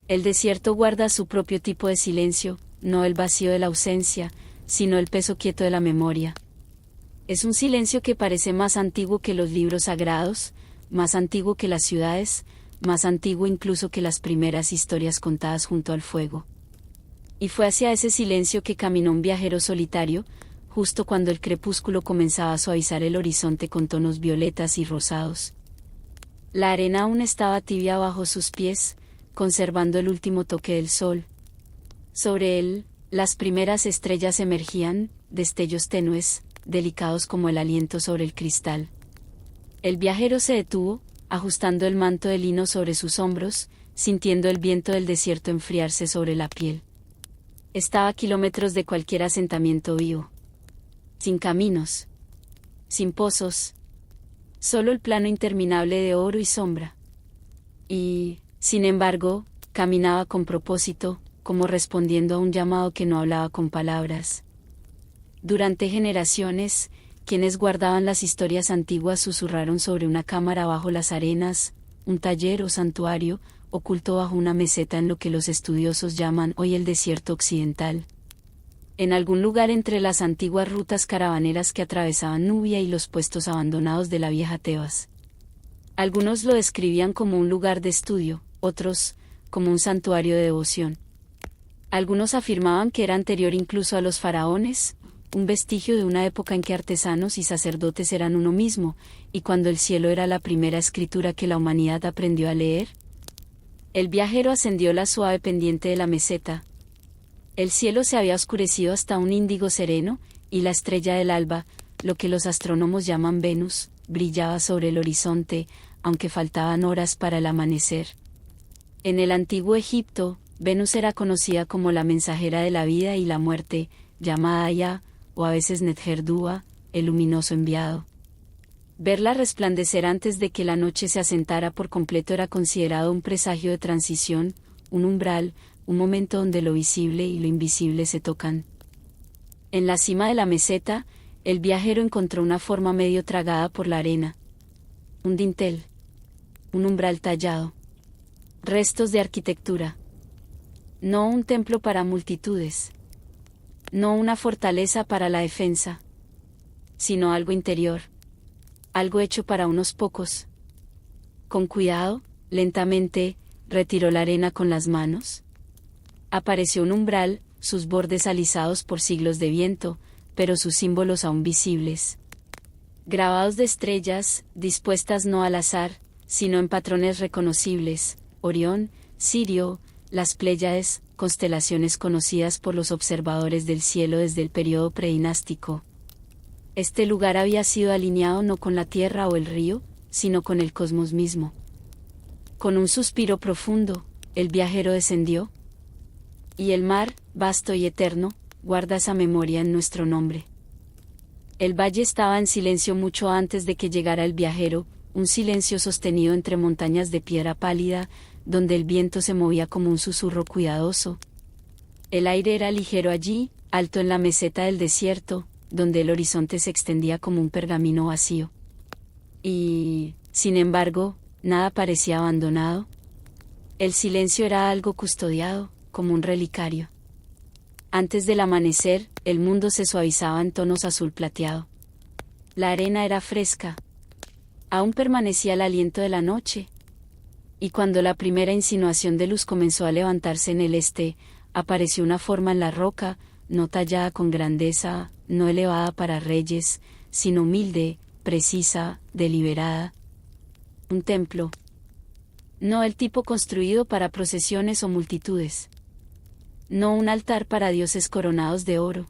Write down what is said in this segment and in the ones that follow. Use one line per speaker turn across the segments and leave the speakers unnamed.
El desierto guarda su propio tipo de silencio, no el vacío de la ausencia, sino el peso quieto de la memoria. Es un silencio que parece más antiguo que los libros sagrados, más antiguo que las ciudades, más antiguo incluso que las primeras historias contadas junto al fuego. Y fue hacia ese silencio que caminó un viajero solitario, justo cuando el crepúsculo comenzaba a suavizar el horizonte con tonos violetas y rosados. La arena aún estaba tibia bajo sus pies, conservando el último toque del sol. Sobre él, las primeras estrellas emergían, destellos tenues, delicados como el aliento sobre el cristal. El viajero se detuvo, ajustando el manto de lino sobre sus hombros, sintiendo el viento del desierto enfriarse sobre la piel. Estaba a kilómetros de cualquier asentamiento vivo. Sin caminos. Sin pozos. Solo el plano interminable de oro y sombra. Y, sin embargo, caminaba con propósito, como respondiendo a un llamado que no hablaba con palabras. Durante generaciones, quienes guardaban las historias antiguas susurraron sobre una cámara bajo las arenas, un taller o santuario, oculto bajo una meseta en lo que los estudiosos llaman hoy el desierto occidental. En algún lugar entre las antiguas rutas caravaneras que atravesaban Nubia y los puestos abandonados de la vieja Tebas. Algunos lo describían como un lugar de estudio, otros, como un santuario de devoción. Algunos afirmaban que era anterior incluso a los faraones, un vestigio de una época en que artesanos y sacerdotes eran uno mismo, y cuando el cielo era la primera escritura que la humanidad aprendió a leer. El viajero ascendió la suave pendiente de la meseta. El cielo se había oscurecido hasta un índigo sereno, y la estrella del alba, lo que los astrónomos llaman Venus, brillaba sobre el horizonte, aunque faltaban horas para el amanecer. En el antiguo Egipto, Venus era conocida como la mensajera de la vida y la muerte, llamada Ya, o a veces Netherdua, el luminoso enviado. Verla resplandecer antes de que la noche se asentara por completo era considerado un presagio de transición, un umbral, un momento donde lo visible y lo invisible se tocan. En la cima de la meseta, el viajero encontró una forma medio tragada por la arena. Un dintel. Un umbral tallado. Restos de arquitectura. No un templo para multitudes. No una fortaleza para la defensa. Sino algo interior. Algo hecho para unos pocos. Con cuidado, lentamente, retiró la arena con las manos. Apareció un umbral, sus bordes alisados por siglos de viento, pero sus símbolos aún visibles. Grabados de estrellas, dispuestas no al azar, sino en patrones reconocibles, Orión, Sirio, las Pléyades, constelaciones conocidas por los observadores del cielo desde el período predinástico. Este lugar había sido alineado no con la tierra o el río, sino con el cosmos mismo. Con un suspiro profundo, el viajero descendió. Y el mar, vasto y eterno, guarda esa memoria en nuestro nombre. El valle estaba en silencio mucho antes de que llegara el viajero, un silencio sostenido entre montañas de piedra pálida, donde el viento se movía como un susurro cuidadoso. El aire era ligero allí, alto en la meseta del desierto, donde el horizonte se extendía como un pergamino vacío. Y, sin embargo, nada parecía abandonado. El silencio era algo custodiado, como un relicario. Antes del amanecer, el mundo se suavizaba en tonos azul plateado. La arena era fresca. Aún permanecía el aliento de la noche. Y cuando la primera insinuación de luz comenzó a levantarse en el este, apareció una forma en la roca, no tallada con grandeza, no elevada para reyes, sino humilde, precisa, deliberada. Un templo. No el tipo construido para procesiones o multitudes. No un altar para dioses coronados de oro.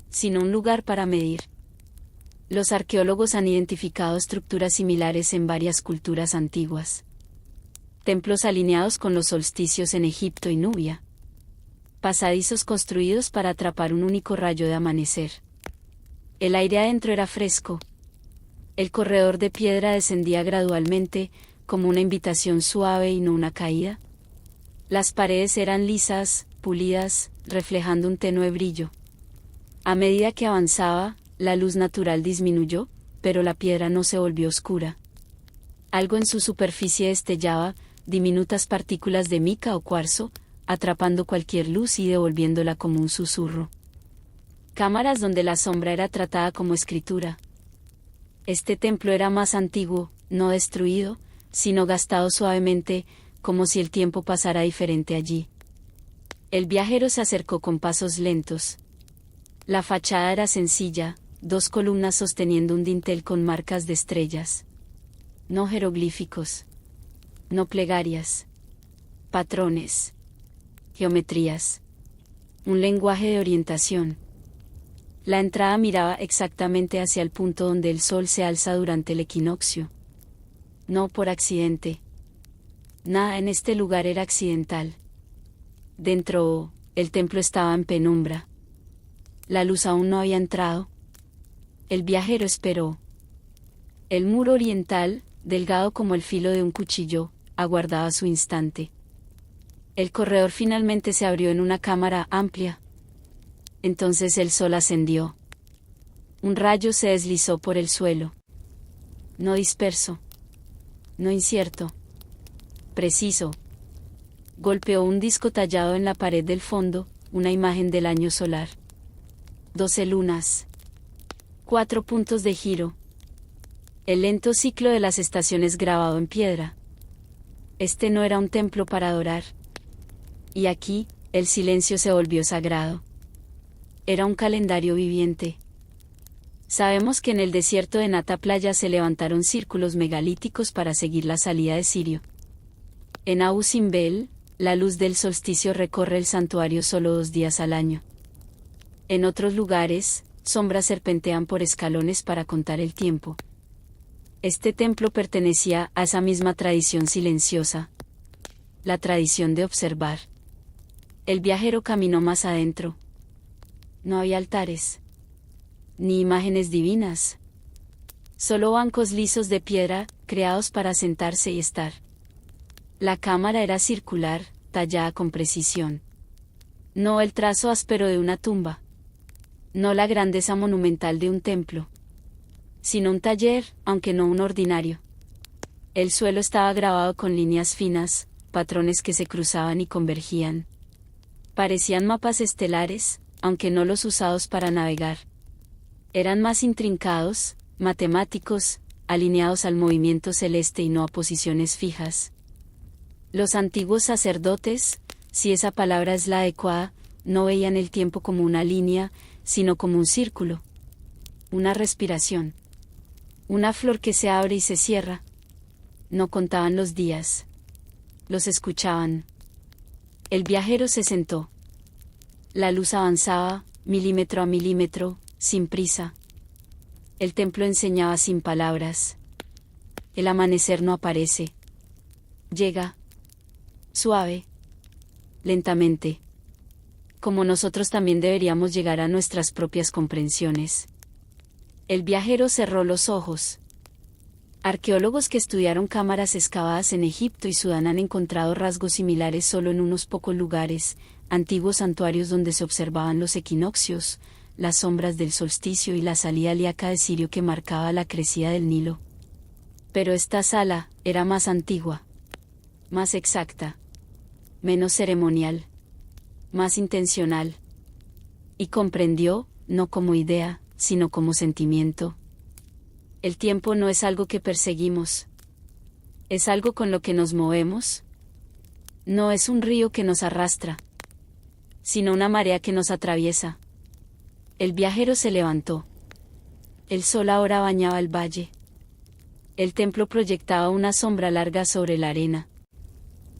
Sino un lugar para medir. Los arqueólogos han identificado estructuras similares en varias culturas antiguas. Templos alineados con los solsticios en Egipto y Nubia. Pasadizos construidos para atrapar un único rayo de amanecer. El aire adentro era fresco. El corredor de piedra descendía gradualmente, como una invitación suave y no una caída. Las paredes eran lisas, pulidas, reflejando un tenue brillo. A medida que avanzaba, la luz natural disminuyó, pero la piedra no se volvió oscura. Algo en su superficie destellaba, diminutas partículas de mica o cuarzo, atrapando cualquier luz y devolviéndola como un susurro. Cámaras donde la sombra era tratada como escritura. Este templo era más antiguo, no destruido, sino gastado suavemente, como si el tiempo pasara diferente allí. El viajero se acercó con pasos lentos. La fachada era sencilla, 2 columnas sosteniendo un dintel con marcas de estrellas. No jeroglíficos. No plegarias. Patrones. Geometrías. Un lenguaje de orientación. La entrada miraba exactamente hacia el punto donde el sol se alza durante el equinoccio. No por accidente. Nada en este lugar era accidental. Dentro, el templo estaba en penumbra. La luz aún no había entrado. El viajero esperó. El muro oriental, delgado como el filo de un cuchillo, aguardaba su instante. El corredor finalmente se abrió en una cámara amplia. Entonces el sol ascendió. Un rayo se deslizó por el suelo. No disperso. No incierto. Preciso. Golpeó un disco tallado en la pared del fondo, una imagen del año solar. 12 lunas. 4 puntos de giro. El lento ciclo de las estaciones grabado en piedra. Este no era un templo para adorar. Y aquí, el silencio se volvió sagrado. Era un calendario viviente. Sabemos que en el desierto de Nata Playa se levantaron círculos megalíticos para seguir la salida de Sirio. En Abu Simbel, la luz del solsticio recorre el santuario solo 2 días al año. En otros lugares, sombras serpentean por escalones para contar el tiempo. Este templo pertenecía a esa misma tradición silenciosa. La tradición de observar. El viajero caminó más adentro. No había altares. Ni imágenes divinas. Solo bancos lisos de piedra, creados para sentarse y estar. La cámara era circular, tallada con precisión. No el trazo áspero de una tumba. No la grandeza monumental de un templo. Sino un taller, aunque no un ordinario. El suelo estaba grabado con líneas finas, patrones que se cruzaban y convergían. Parecían mapas estelares, aunque no los usados para navegar. Eran más intrincados, matemáticos, alineados al movimiento celeste y no a posiciones fijas. Los antiguos sacerdotes, si esa palabra es la adecuada, no veían el tiempo como una línea, sino como un círculo. Una respiración. Una flor que se abre y se cierra. No contaban los días. Los escuchaban. El viajero se sentó. La luz avanzaba, milímetro a milímetro, sin prisa. El templo enseñaba sin palabras. El amanecer no aparece. Llega. Suave. Lentamente. Como nosotros también deberíamos llegar a nuestras propias comprensiones. El viajero cerró los ojos. Arqueólogos que estudiaron cámaras excavadas en Egipto y Sudán han encontrado rasgos similares solo en unos pocos lugares, antiguos santuarios donde se observaban los equinoccios, las sombras del solsticio y la salida ilíaca de Sirio que marcaba la crecida del Nilo. Pero esta sala era más antigua, más exacta, menos ceremonial, más intencional. Y comprendió, no como idea, sino como sentimiento. El tiempo no es algo que perseguimos. Es algo con lo que nos movemos. No es un río que nos arrastra, sino una marea que nos atraviesa. El viajero se levantó. El sol ahora bañaba el valle. El templo proyectaba una sombra larga sobre la arena.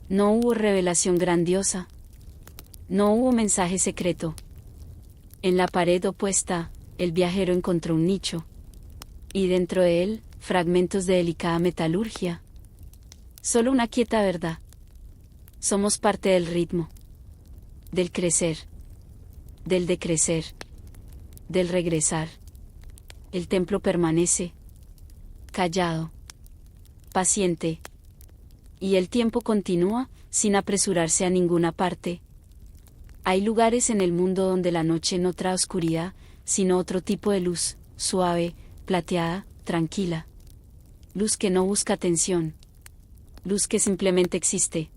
No hubo revelación grandiosa. No hubo mensaje secreto. En la pared opuesta, el viajero encontró un nicho. Y dentro de él, fragmentos de delicada metalurgia. Solo una quieta verdad. Somos parte del ritmo. Del crecer. Del decrecer. Del regresar. El templo permanece. Callado. Paciente. Y el tiempo continúa, sin apresurarse a ninguna parte. Hay lugares en el mundo donde la noche no trae oscuridad, sino otro tipo de luz, suave, plateada, tranquila. Luz que no busca atención. luz que simplemente existe.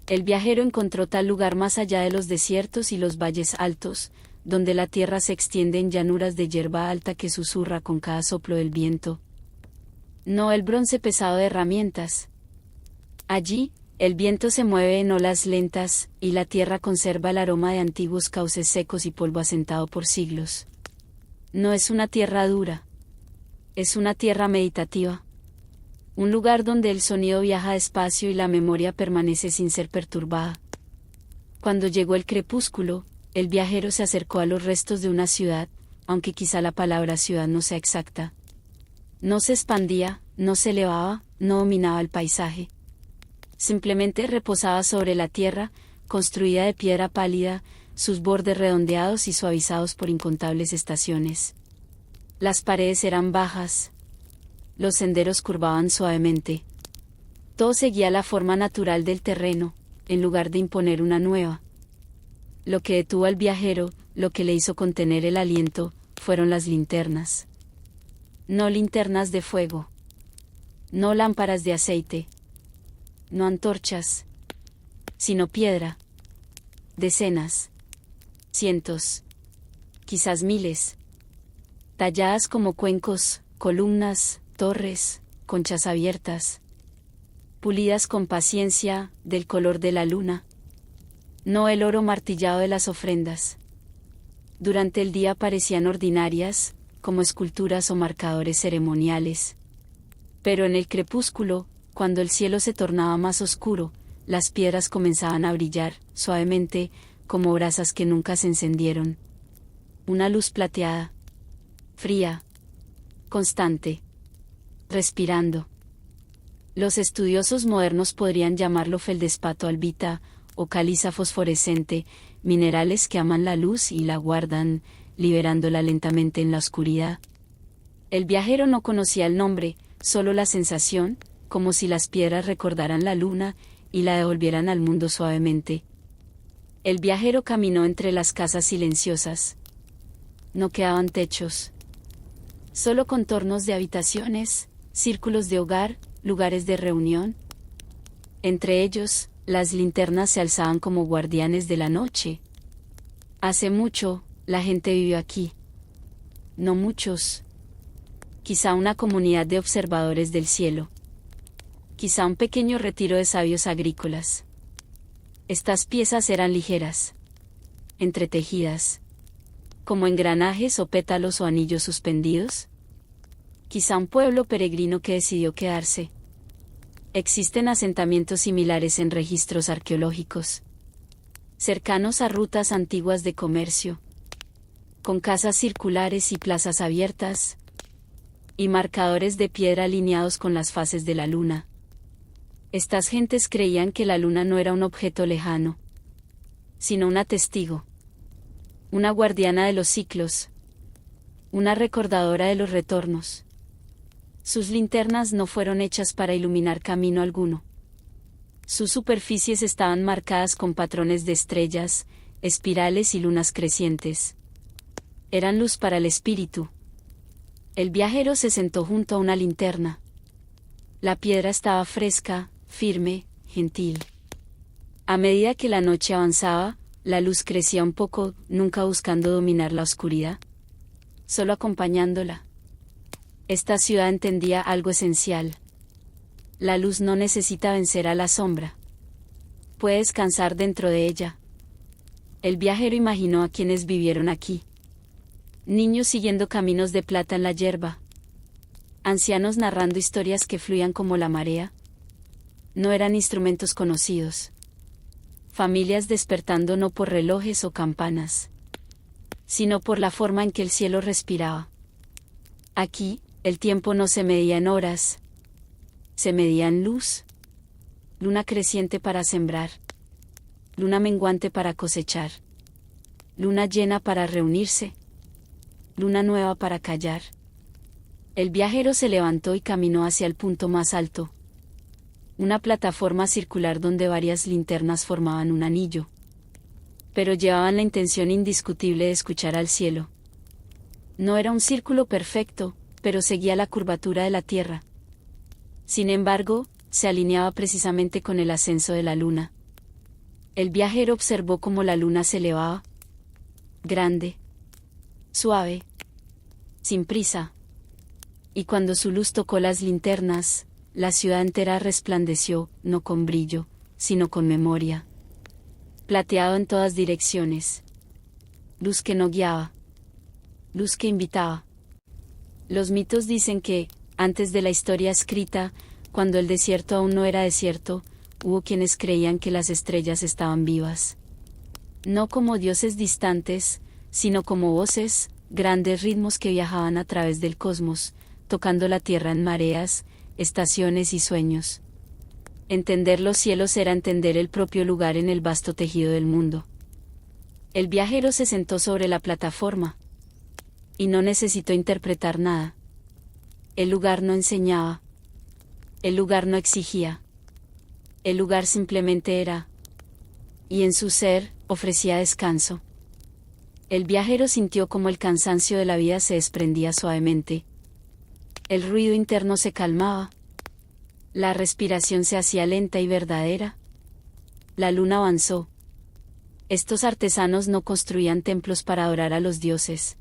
El viajero encontró tal lugar más allá de los desiertos y los valles altos, donde la tierra se extiende en llanuras de hierba alta que susurra con cada soplo del viento. No el bronce pesado de herramientas. Allí, el viento se mueve en olas lentas, y la tierra conserva el aroma de antiguos cauces secos y polvo asentado por siglos. No es una tierra dura. Es una tierra meditativa. Un lugar donde el sonido viaja despacio y la memoria permanece sin ser perturbada. Cuando llegó el crepúsculo, el viajero se acercó a los restos de una ciudad, aunque quizá la palabra ciudad no sea exacta. No se expandía, no se elevaba, no dominaba el paisaje. Simplemente reposaba sobre la tierra, construida de piedra pálida, sus bordes redondeados y suavizados por incontables estaciones. Las paredes eran bajas. Los senderos curvaban suavemente. Todo seguía la forma natural del terreno, en lugar de imponer una nueva. Lo que detuvo al viajero, lo que le hizo contener el aliento, fueron las linternas. No linternas de fuego. No lámparas de aceite. No antorchas. Sino piedra. Decenas. Cientos. Quizás miles. Talladas como cuencos, columnas, torres, conchas abiertas. Pulidas con paciencia, del color de la luna. No el oro martillado de las ofrendas. Durante el día parecían ordinarias, como esculturas o marcadores ceremoniales. Pero en el crepúsculo, cuando el cielo se tornaba más oscuro, las piedras comenzaban a brillar, suavemente, como brasas que nunca se encendieron. Una luz plateada. Fría. Constante. Respirando. Los estudiosos modernos podrían llamarlo feldespato albita, o caliza fosforescente, minerales que aman la luz y la guardan, liberándola lentamente en la oscuridad. El viajero no conocía el nombre, solo la sensación, como si las piedras recordaran la luna, y la devolvieran al mundo suavemente. El viajero caminó entre las casas silenciosas. No quedaban techos. Solo contornos de habitaciones, círculos de hogar, lugares de reunión. Entre ellos, las linternas se alzaban como guardianes de la noche. Hace mucho, la gente vivió aquí. No muchos. Quizá una comunidad de observadores del cielo. Quizá un pequeño retiro de sabios agrícolas. Estas piezas eran ligeras. Entretejidas. Como engranajes o pétalos o anillos suspendidos. Quizá un pueblo peregrino que decidió quedarse. Existen asentamientos similares en registros arqueológicos, cercanos a rutas antiguas de comercio, con casas circulares y plazas abiertas, y marcadores de piedra alineados con las fases de la luna. Estas gentes creían que la luna no era un objeto lejano, sino una testigo, una guardiana de los ciclos, una recordadora de los retornos. Sus linternas no fueron hechas para iluminar camino alguno. Sus superficies estaban marcadas con patrones de estrellas, espirales y lunas crecientes. Eran luz para el espíritu. El viajero se sentó junto a una linterna. La piedra estaba fresca, firme, gentil. A medida que la noche avanzaba, la luz crecía un poco, nunca buscando dominar la oscuridad, solo acompañándola. Esta ciudad entendía algo esencial. La luz no necesita vencer a la sombra. Puede descansar dentro de ella. El viajero imaginó a quienes vivieron aquí. Niños siguiendo caminos de plata en la hierba. Ancianos narrando historias que fluían como la marea. No eran instrumentos conocidos. Familias despertando no por relojes o campanas, sino por la forma en que el cielo respiraba. Aquí, el tiempo no se medía en horas, se medía en luz. Luna creciente para sembrar, luna menguante para cosechar, luna llena para reunirse, luna nueva para callar. El viajero se levantó y caminó hacia el punto más alto, una plataforma circular donde varias linternas formaban un anillo, pero llevaban la intención indiscutible de escuchar al cielo. No era un círculo perfecto, pero seguía la curvatura de la tierra. Sin embargo, se alineaba precisamente con el ascenso de la luna. El viajero observó cómo la luna se elevaba, grande, suave, sin prisa. Y cuando su luz tocó las linternas, la ciudad entera resplandeció, no con brillo, sino con memoria. Plateado en todas direcciones. Luz que no guiaba. Luz que invitaba. Los mitos dicen que, antes de la historia escrita, cuando el desierto aún no era desierto, hubo quienes creían que las estrellas estaban vivas. No como dioses distantes, sino como voces, grandes ritmos que viajaban a través del cosmos, tocando la tierra en mareas, estaciones y sueños. Entender los cielos era entender el propio lugar en el vasto tejido del mundo. El viajero se sentó sobre la plataforma. Y no necesitó interpretar nada. El lugar no enseñaba. El lugar no exigía. El lugar simplemente era. Y en su ser, ofrecía descanso. El viajero sintió como el cansancio de la vida se desprendía suavemente. El ruido interno se calmaba. La respiración se hacía lenta y verdadera. La luna avanzó. Estos artesanos no construían templos para adorar a los dioses.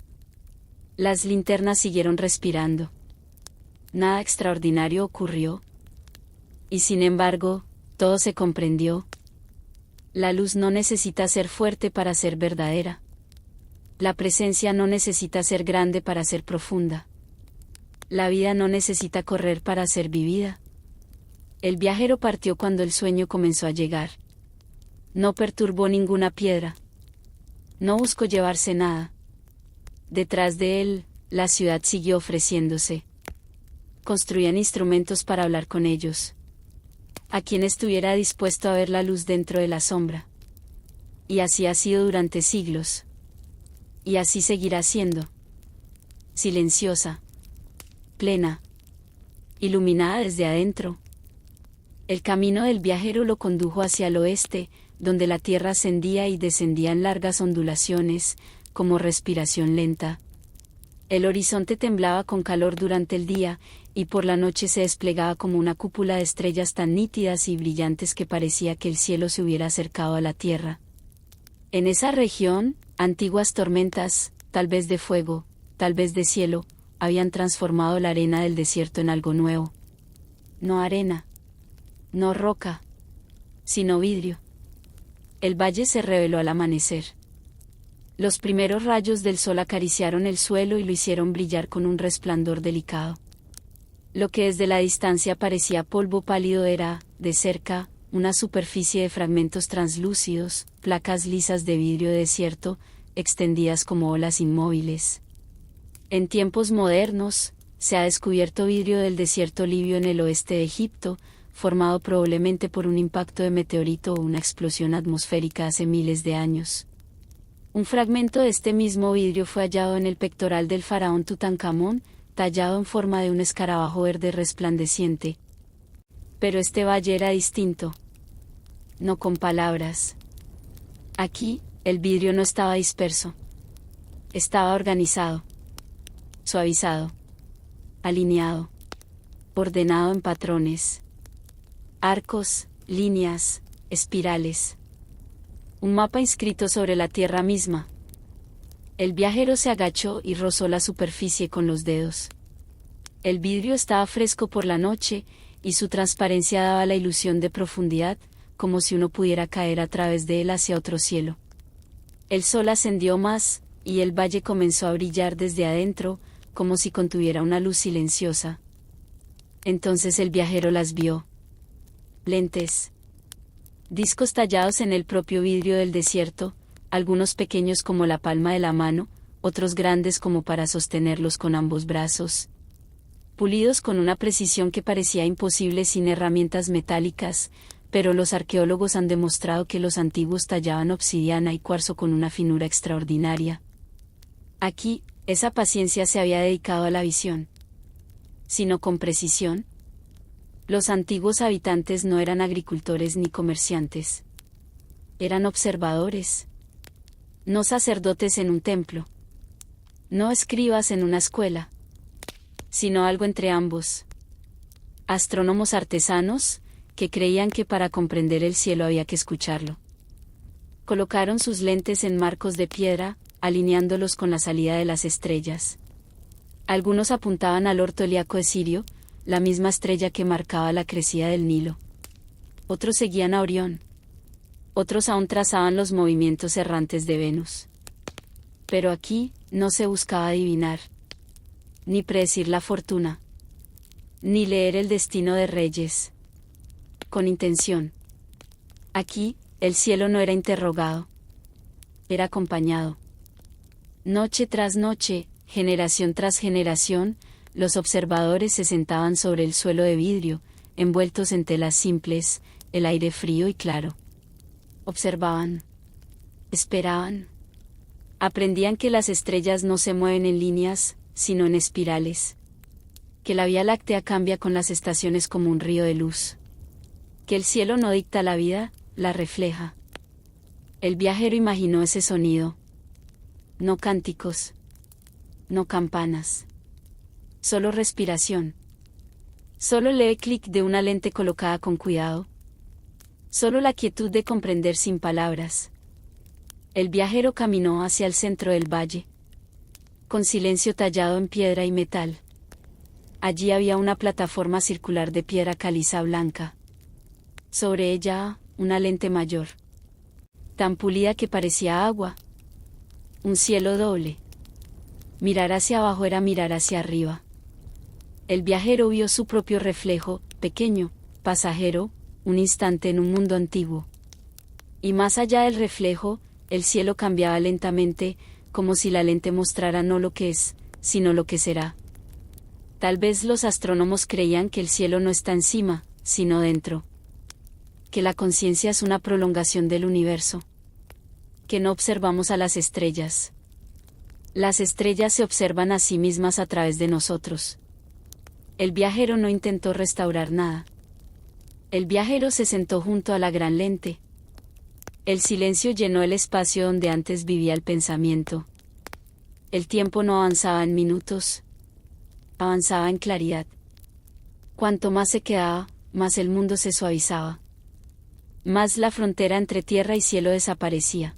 Las linternas siguieron respirando. Nada extraordinario ocurrió. Y sin embargo, todo se comprendió. La luz no necesita ser fuerte para ser verdadera. La presencia no necesita ser grande para ser profunda. La vida no necesita correr para ser vivida. El viajero partió cuando el sueño comenzó a llegar. No perturbó ninguna piedra. No buscó llevarse nada. Detrás de él, la ciudad siguió ofreciéndose. Construían instrumentos para hablar con ellos. A quien estuviera dispuesto a ver la luz dentro de la sombra. Y así ha sido durante siglos. Y así seguirá siendo. Silenciosa. Plena. Iluminada desde adentro. El camino del viajero lo condujo hacia el oeste, donde la tierra ascendía y descendía en largas ondulaciones, como respiración lenta. El horizonte temblaba con calor durante el día, y por la noche se desplegaba como una cúpula de estrellas tan nítidas y brillantes que parecía que el cielo se hubiera acercado a la tierra. En esa región, antiguas tormentas, tal vez de fuego, tal vez de cielo, habían transformado la arena del desierto en algo nuevo. No arena. No roca. Sino vidrio. El valle se reveló al amanecer. Los primeros rayos del sol acariciaron el suelo y lo hicieron brillar con un resplandor delicado. Lo que desde la distancia parecía polvo pálido era, de cerca, una superficie de fragmentos translúcidos, placas lisas de vidrio desierto, extendidas como olas inmóviles. En tiempos modernos, se ha descubierto vidrio del desierto libio en el oeste de Egipto, formado probablemente por un impacto de meteorito o una explosión atmosférica hace miles de años. Un fragmento de este mismo vidrio fue hallado en el pectoral del faraón Tutankamón, tallado en forma de un escarabajo verde resplandeciente. Pero este valle era distinto. No con palabras. Aquí, el vidrio no estaba disperso. Estaba organizado. Suavizado. Alineado. Ordenado en patrones. Arcos, líneas, espirales. Un mapa inscrito sobre la tierra misma. El viajero se agachó y rozó la superficie con los dedos. El vidrio estaba fresco por la noche, y su transparencia daba la ilusión de profundidad, como si uno pudiera caer a través de él hacia otro cielo. El sol ascendió más, y el valle comenzó a brillar desde adentro, como si contuviera una luz silenciosa. Entonces el viajero las vio. Lentes. Discos tallados en el propio vidrio del desierto, algunos pequeños como la palma de la mano, otros grandes como para sostenerlos con ambos brazos. Pulidos con una precisión que parecía imposible sin herramientas metálicas, pero los arqueólogos han demostrado que los antiguos tallaban obsidiana y cuarzo con una finura extraordinaria. Aquí, esa paciencia se había dedicado a la visión. Sino con precisión. Los antiguos habitantes no eran agricultores ni comerciantes. Eran observadores. No sacerdotes en un templo. No escribas en una escuela. Sino algo entre ambos. Astrónomos artesanos, que creían que para comprender el cielo había que escucharlo. Colocaron sus lentes en marcos de piedra, alineándolos con la salida de las estrellas. Algunos apuntaban al orto helíaco de Sirio, la misma estrella que marcaba la crecida del Nilo. Otros seguían a Orión. Otros aún trazaban los movimientos errantes de Venus. Pero aquí no se buscaba adivinar, ni predecir la fortuna, ni leer el destino de reyes. Con intención. Aquí, el cielo no era interrogado. Era acompañado. Noche tras noche, generación tras generación, los observadores se sentaban sobre el suelo de vidrio, envueltos en telas simples, el aire frío y claro. Observaban. Esperaban. Aprendían que las estrellas no se mueven en líneas, sino en espirales. Que la Vía Láctea cambia con las estaciones como un río de luz. Que el cielo no dicta la vida, la refleja. El viajero imaginó ese sonido. No cánticos. No campanas. Solo respiración. Solo el leve clic de una lente colocada con cuidado. Solo la quietud de comprender sin palabras. El viajero caminó hacia el centro del valle. Con silencio tallado en piedra y metal. Allí había una plataforma circular de piedra caliza blanca. Sobre ella, una lente mayor. Tan pulida que parecía agua. Un cielo doble. Mirar hacia abajo era mirar hacia arriba. El viajero vio su propio reflejo, pequeño, pasajero, un instante en un mundo antiguo. Y más allá del reflejo, el cielo cambiaba lentamente, como si la lente mostrara no lo que es, sino lo que será. Tal vez los astrónomos creían que el cielo no está encima, sino dentro. Que la conciencia es una prolongación del universo. Que no observamos a las estrellas. Las estrellas se observan a sí mismas a través de nosotros. El viajero no intentó restaurar nada. El viajero se sentó junto a la gran lente. El silencio llenó el espacio donde antes vivía el pensamiento. El tiempo no avanzaba en minutos. Avanzaba en claridad. Cuanto más se quedaba, más el mundo se suavizaba. Más la frontera entre tierra y cielo desaparecía.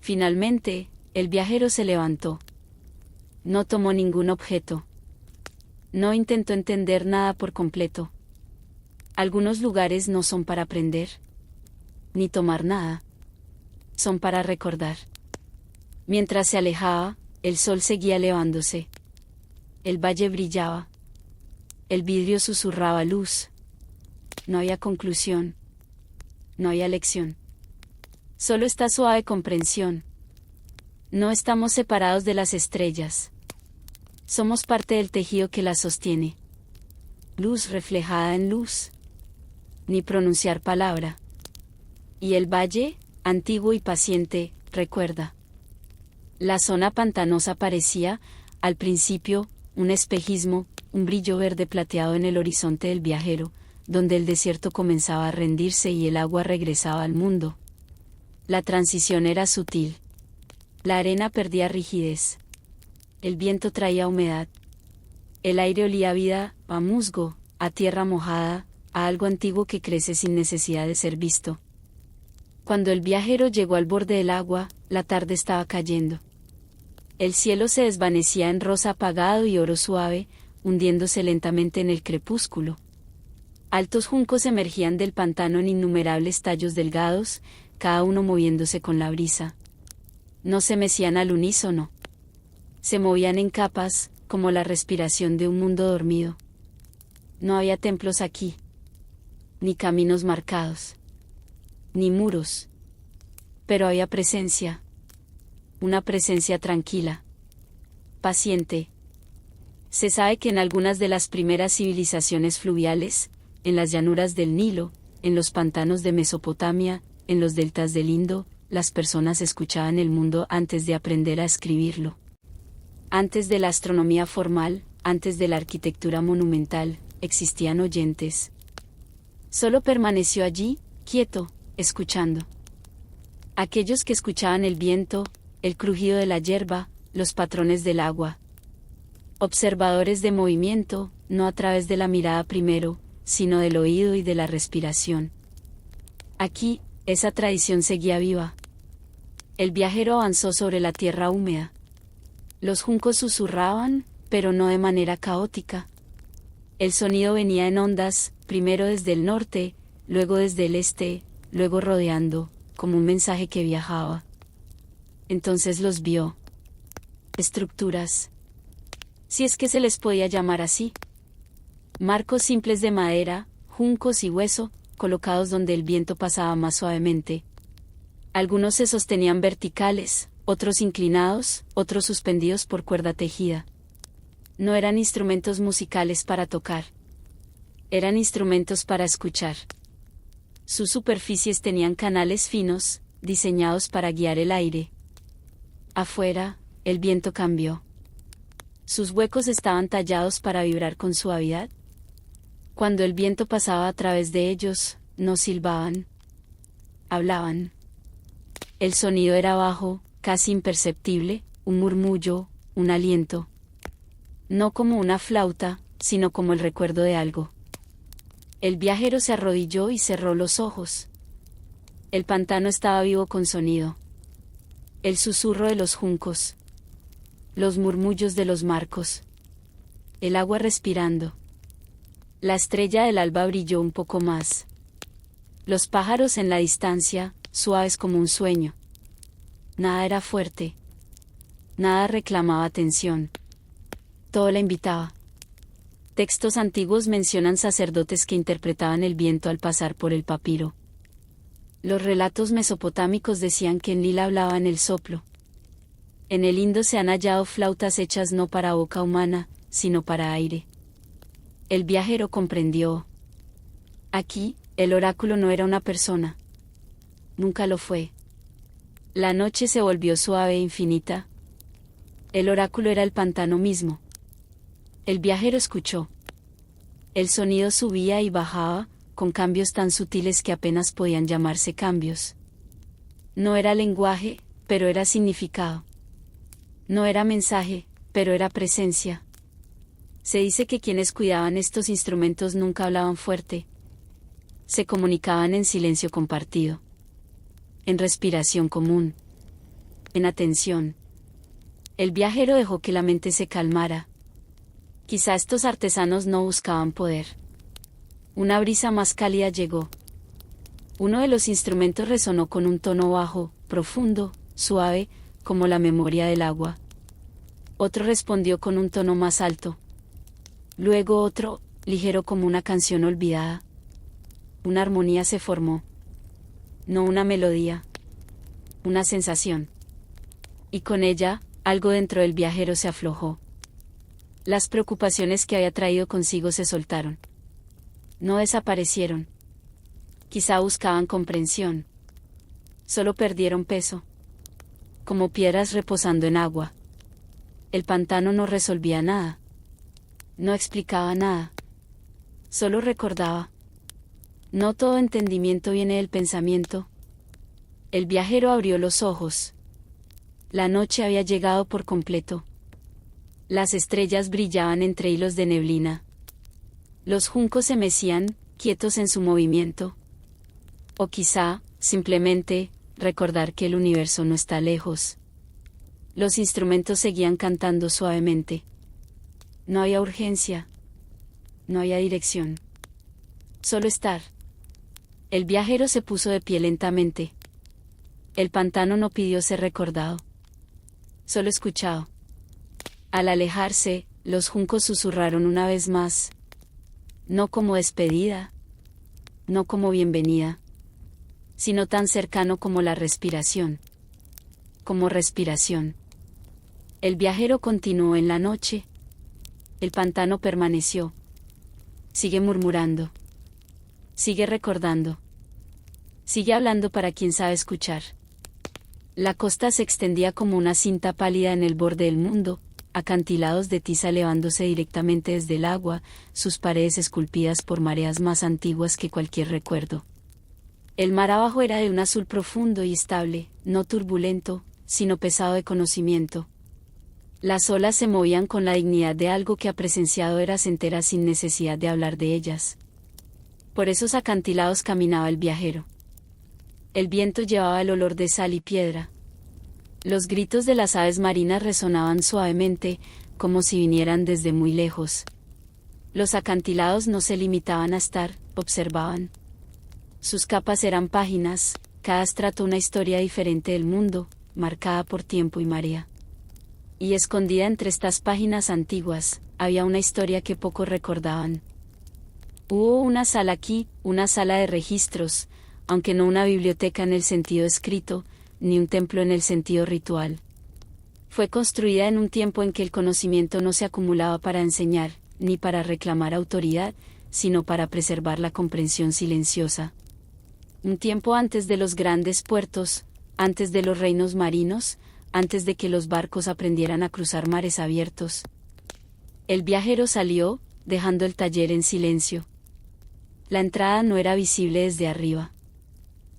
Finalmente, el viajero se levantó. No tomó ningún objeto. No intentó entender nada por completo. Algunos lugares no son para aprender, ni tomar nada. Son para recordar. Mientras se alejaba, el sol seguía elevándose. El valle brillaba. El vidrio susurraba luz. No había conclusión. No había lección. Solo esta suave comprensión. No estamos separados de las estrellas. Somos parte del tejido que las sostiene. Luz reflejada en luz. Ni pronunciar palabra. Y el valle, antiguo y paciente, recuerda. La zona pantanosa parecía, al principio, un espejismo, un brillo verde plateado en el horizonte del viajero, donde el desierto comenzaba a rendirse y el agua regresaba al mundo. La transición era sutil. La arena perdía rigidez. El viento traía humedad. El aire olía a vida, a musgo, a tierra mojada, a algo antiguo que crece sin necesidad de ser visto. Cuando el viajero llegó al borde del agua, la tarde estaba cayendo. El cielo se desvanecía en rosa apagado y oro suave, hundiéndose lentamente en el crepúsculo. Altos juncos emergían del pantano en innumerables tallos delgados, cada uno moviéndose con la brisa. No se mecían al unísono. Se movían en capas, como la respiración de un mundo dormido. No había templos aquí. Ni caminos marcados. Ni muros. Pero había presencia. Una presencia tranquila. Paciente. Se sabe que en algunas de las primeras civilizaciones fluviales, en las llanuras del Nilo, en los pantanos de Mesopotamia, en los deltas del Indo, las personas escuchaban el mundo antes de aprender a escribirlo. Antes de la astronomía formal, antes de la arquitectura monumental, existían oyentes. Solo permaneció allí, quieto, escuchando. Aquellos que escuchaban el viento, el crujido de la hierba, los patrones del agua. Observadores de movimiento, no a través de la mirada primero, sino del oído y de la respiración. Aquí, esa tradición seguía viva. El viajero avanzó sobre la tierra húmeda. Los juncos susurraban, pero no de manera caótica. El sonido venía en ondas, primero desde el norte, luego desde el este, luego rodeando, como un mensaje que viajaba. Entonces los vio. Estructuras. Si es que se les podía llamar así. Marcos simples de madera, juncos y hueso, colocados donde el viento pasaba más suavemente. Algunos se sostenían verticales, otros inclinados, otros suspendidos por cuerda tejida. No eran instrumentos musicales para tocar. Eran instrumentos para escuchar. Sus superficies tenían canales finos, diseñados para guiar el aire. Afuera, el viento cambió. Sus huecos estaban tallados para vibrar con suavidad. Cuando el viento pasaba a través de ellos, no silbaban. Hablaban. El sonido era bajo, casi imperceptible, un murmullo, un aliento. No como una flauta, sino como el recuerdo de algo. El viajero se arrodilló y cerró los ojos. El pantano estaba vivo con sonido. El susurro de los juncos. Los murmullos de los marcos. El agua respirando. La estrella del alba brilló un poco más. Los pájaros en la distancia, suaves como un sueño. Nada era fuerte. Nada reclamaba atención. Todo la invitaba. Textos antiguos mencionan sacerdotes que interpretaban el viento al pasar por el papiro. Los relatos mesopotámicos decían que Enlil hablaba en el soplo. En el Indo se han hallado flautas hechas no para boca humana, sino para aire. El viajero comprendió. Aquí, el oráculo no era una persona. Nunca lo fue. La noche se volvió suave e infinita. El oráculo era el pantano mismo. El viajero escuchó. El sonido subía y bajaba, con cambios tan sutiles que apenas podían llamarse cambios. No era lenguaje, pero era significado. No era mensaje, pero era presencia. Se dice que quienes cuidaban estos instrumentos nunca hablaban fuerte. Se comunicaban en silencio compartido. En respiración común. En atención. El viajero dejó que la mente se calmara. Quizá estos artesanos no buscaban poder. Una brisa más cálida llegó. Uno de los instrumentos resonó con un tono bajo, profundo, suave, como la memoria del agua. Otro respondió con un tono más alto. Luego otro, ligero como una canción olvidada. Una armonía se formó. No una melodía. Una sensación. Y con ella, algo dentro del viajero se aflojó. Las preocupaciones que había traído consigo se soltaron. No desaparecieron. Quizá buscaban comprensión. Solo perdieron peso. Como piedras reposando en agua. El pantano no resolvía nada. No explicaba nada. Solo recordaba. No todo entendimiento viene del pensamiento. El viajero abrió los ojos. La noche había llegado por completo. Las estrellas brillaban entre hilos de neblina. Los juncos se mecían, quietos en su movimiento. O quizá, simplemente, recordar que el universo no está lejos. Los instrumentos seguían cantando suavemente. No había urgencia. No había dirección. Solo estar. El viajero se puso de pie lentamente. El pantano no pidió ser recordado. Solo escuchado. Al alejarse, los juncos susurraron una vez más. No como despedida. No como bienvenida. Sino tan cercano como la respiración. Como respiración. El viajero continuó en la noche. El pantano permaneció. Sigue murmurando. Sigue recordando. Sigue hablando para quien sabe escuchar. La costa se extendía como una cinta pálida en el borde del mundo, acantilados de tiza elevándose directamente desde el agua, sus paredes esculpidas por mareas más antiguas que cualquier recuerdo. El mar abajo era de un azul profundo y estable, no turbulento, sino pesado de conocimiento. Las olas se movían con la dignidad de algo que ha presenciado eras enteras sin necesidad de hablar de ellas. Por esos acantilados caminaba el viajero. El viento llevaba el olor de sal y piedra. Los gritos de las aves marinas resonaban suavemente, como si vinieran desde muy lejos. Los acantilados no se limitaban a estar, observaban. Sus capas eran páginas, cada estrato una historia diferente del mundo, marcada por tiempo y marea. Y escondida entre estas páginas antiguas, había una historia que pocos recordaban. Hubo una sala aquí, una sala de registros, aunque no una biblioteca en el sentido escrito, ni un templo en el sentido ritual. Fue construida en un tiempo en que el conocimiento no se acumulaba para enseñar, ni para reclamar autoridad, sino para preservar la comprensión silenciosa. Un tiempo antes de los grandes puertos, antes de los reinos marinos, antes de que los barcos aprendieran a cruzar mares abiertos. El viajero salió, dejando el taller en silencio. La entrada no era visible desde arriba.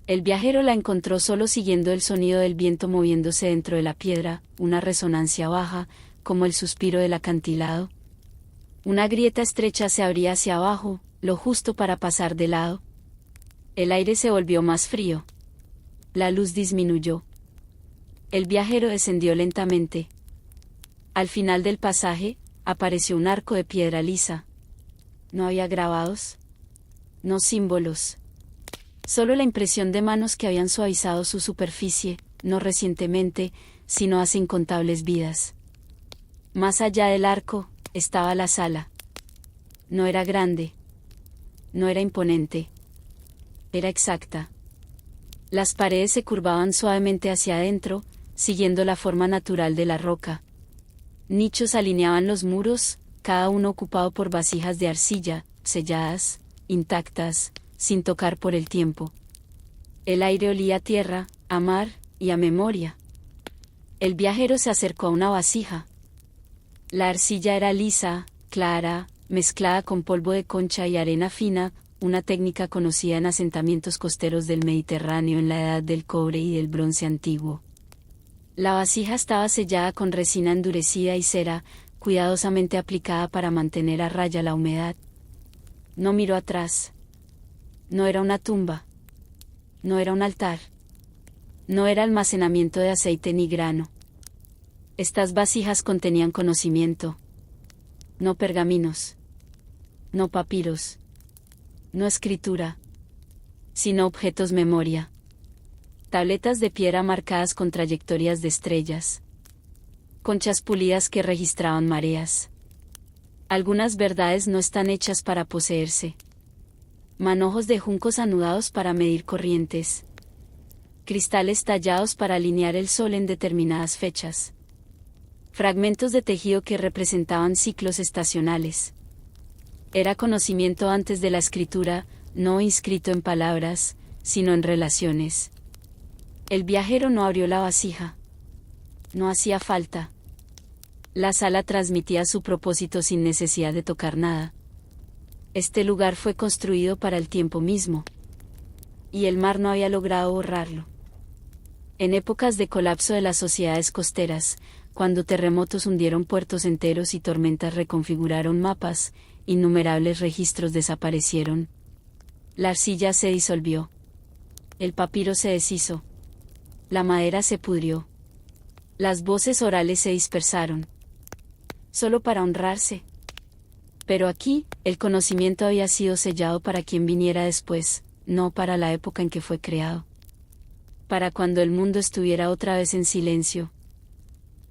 El viajero la encontró solo siguiendo el sonido del viento moviéndose dentro de la piedra, una resonancia baja, como el suspiro del acantilado. Una grieta estrecha se abría hacia abajo, lo justo para pasar de lado. El aire se volvió más frío. La luz disminuyó. El viajero descendió lentamente. Al final del pasaje, apareció un arco de piedra lisa. No había grabados, no símbolos. Solo la impresión de manos que habían suavizado su superficie, no recientemente, sino hace incontables vidas. Más allá del arco, estaba la sala. No era grande. No era imponente. Era exacta. Las paredes se curvaban suavemente hacia adentro, siguiendo la forma natural de la roca. Nichos alineaban los muros, cada uno ocupado por vasijas de arcilla, selladas, intactas, sin tocar por el tiempo. El aire olía a tierra, a mar y a memoria. El viajero se acercó a una vasija. La arcilla era lisa, clara, mezclada con polvo de concha y arena fina, una técnica conocida en asentamientos costeros del Mediterráneo en la edad del cobre y del bronce antiguo. La vasija estaba sellada con resina endurecida y cera, cuidadosamente aplicada para mantener a raya la humedad. No miró atrás. No era una tumba. No era un altar. No era almacenamiento de aceite ni grano. Estas vasijas contenían conocimiento. No pergaminos. No papiros. No escritura. Sino objetos memoria. Tabletas de piedra marcadas con trayectorias de estrellas. Conchas pulidas que registraban mareas. Algunas verdades no están hechas para poseerse. Manojos de juncos anudados para medir corrientes. Cristales tallados para alinear el sol en determinadas fechas. Fragmentos de tejido que representaban ciclos estacionales. Era conocimiento antes de la escritura, no inscrito en palabras, sino en relaciones. El viajero no abrió la vasija. No hacía falta. La sala transmitía su propósito sin necesidad de tocar nada. Este lugar fue construido para el tiempo mismo. Y el mar no había logrado borrarlo. En épocas de colapso de las sociedades costeras, cuando terremotos hundieron puertos enteros y tormentas reconfiguraron mapas, innumerables registros desaparecieron. La arcilla se disolvió. El papiro se deshizo. La madera se pudrió. Las voces orales se dispersaron. Solo para honrarse. Pero aquí, el conocimiento había sido sellado para quien viniera después, no para la época en que fue creado. Para cuando el mundo estuviera otra vez en silencio.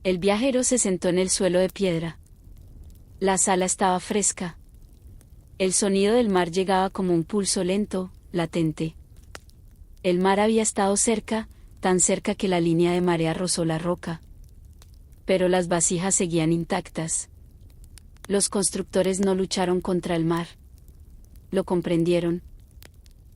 El viajero se sentó en el suelo de piedra. La sala estaba fresca. El sonido del mar llegaba como un pulso lento, latente. El mar había estado cerca, tan cerca que la línea de marea rozó la roca. Pero las vasijas seguían intactas. Los constructores no lucharon contra el mar. Lo comprendieron.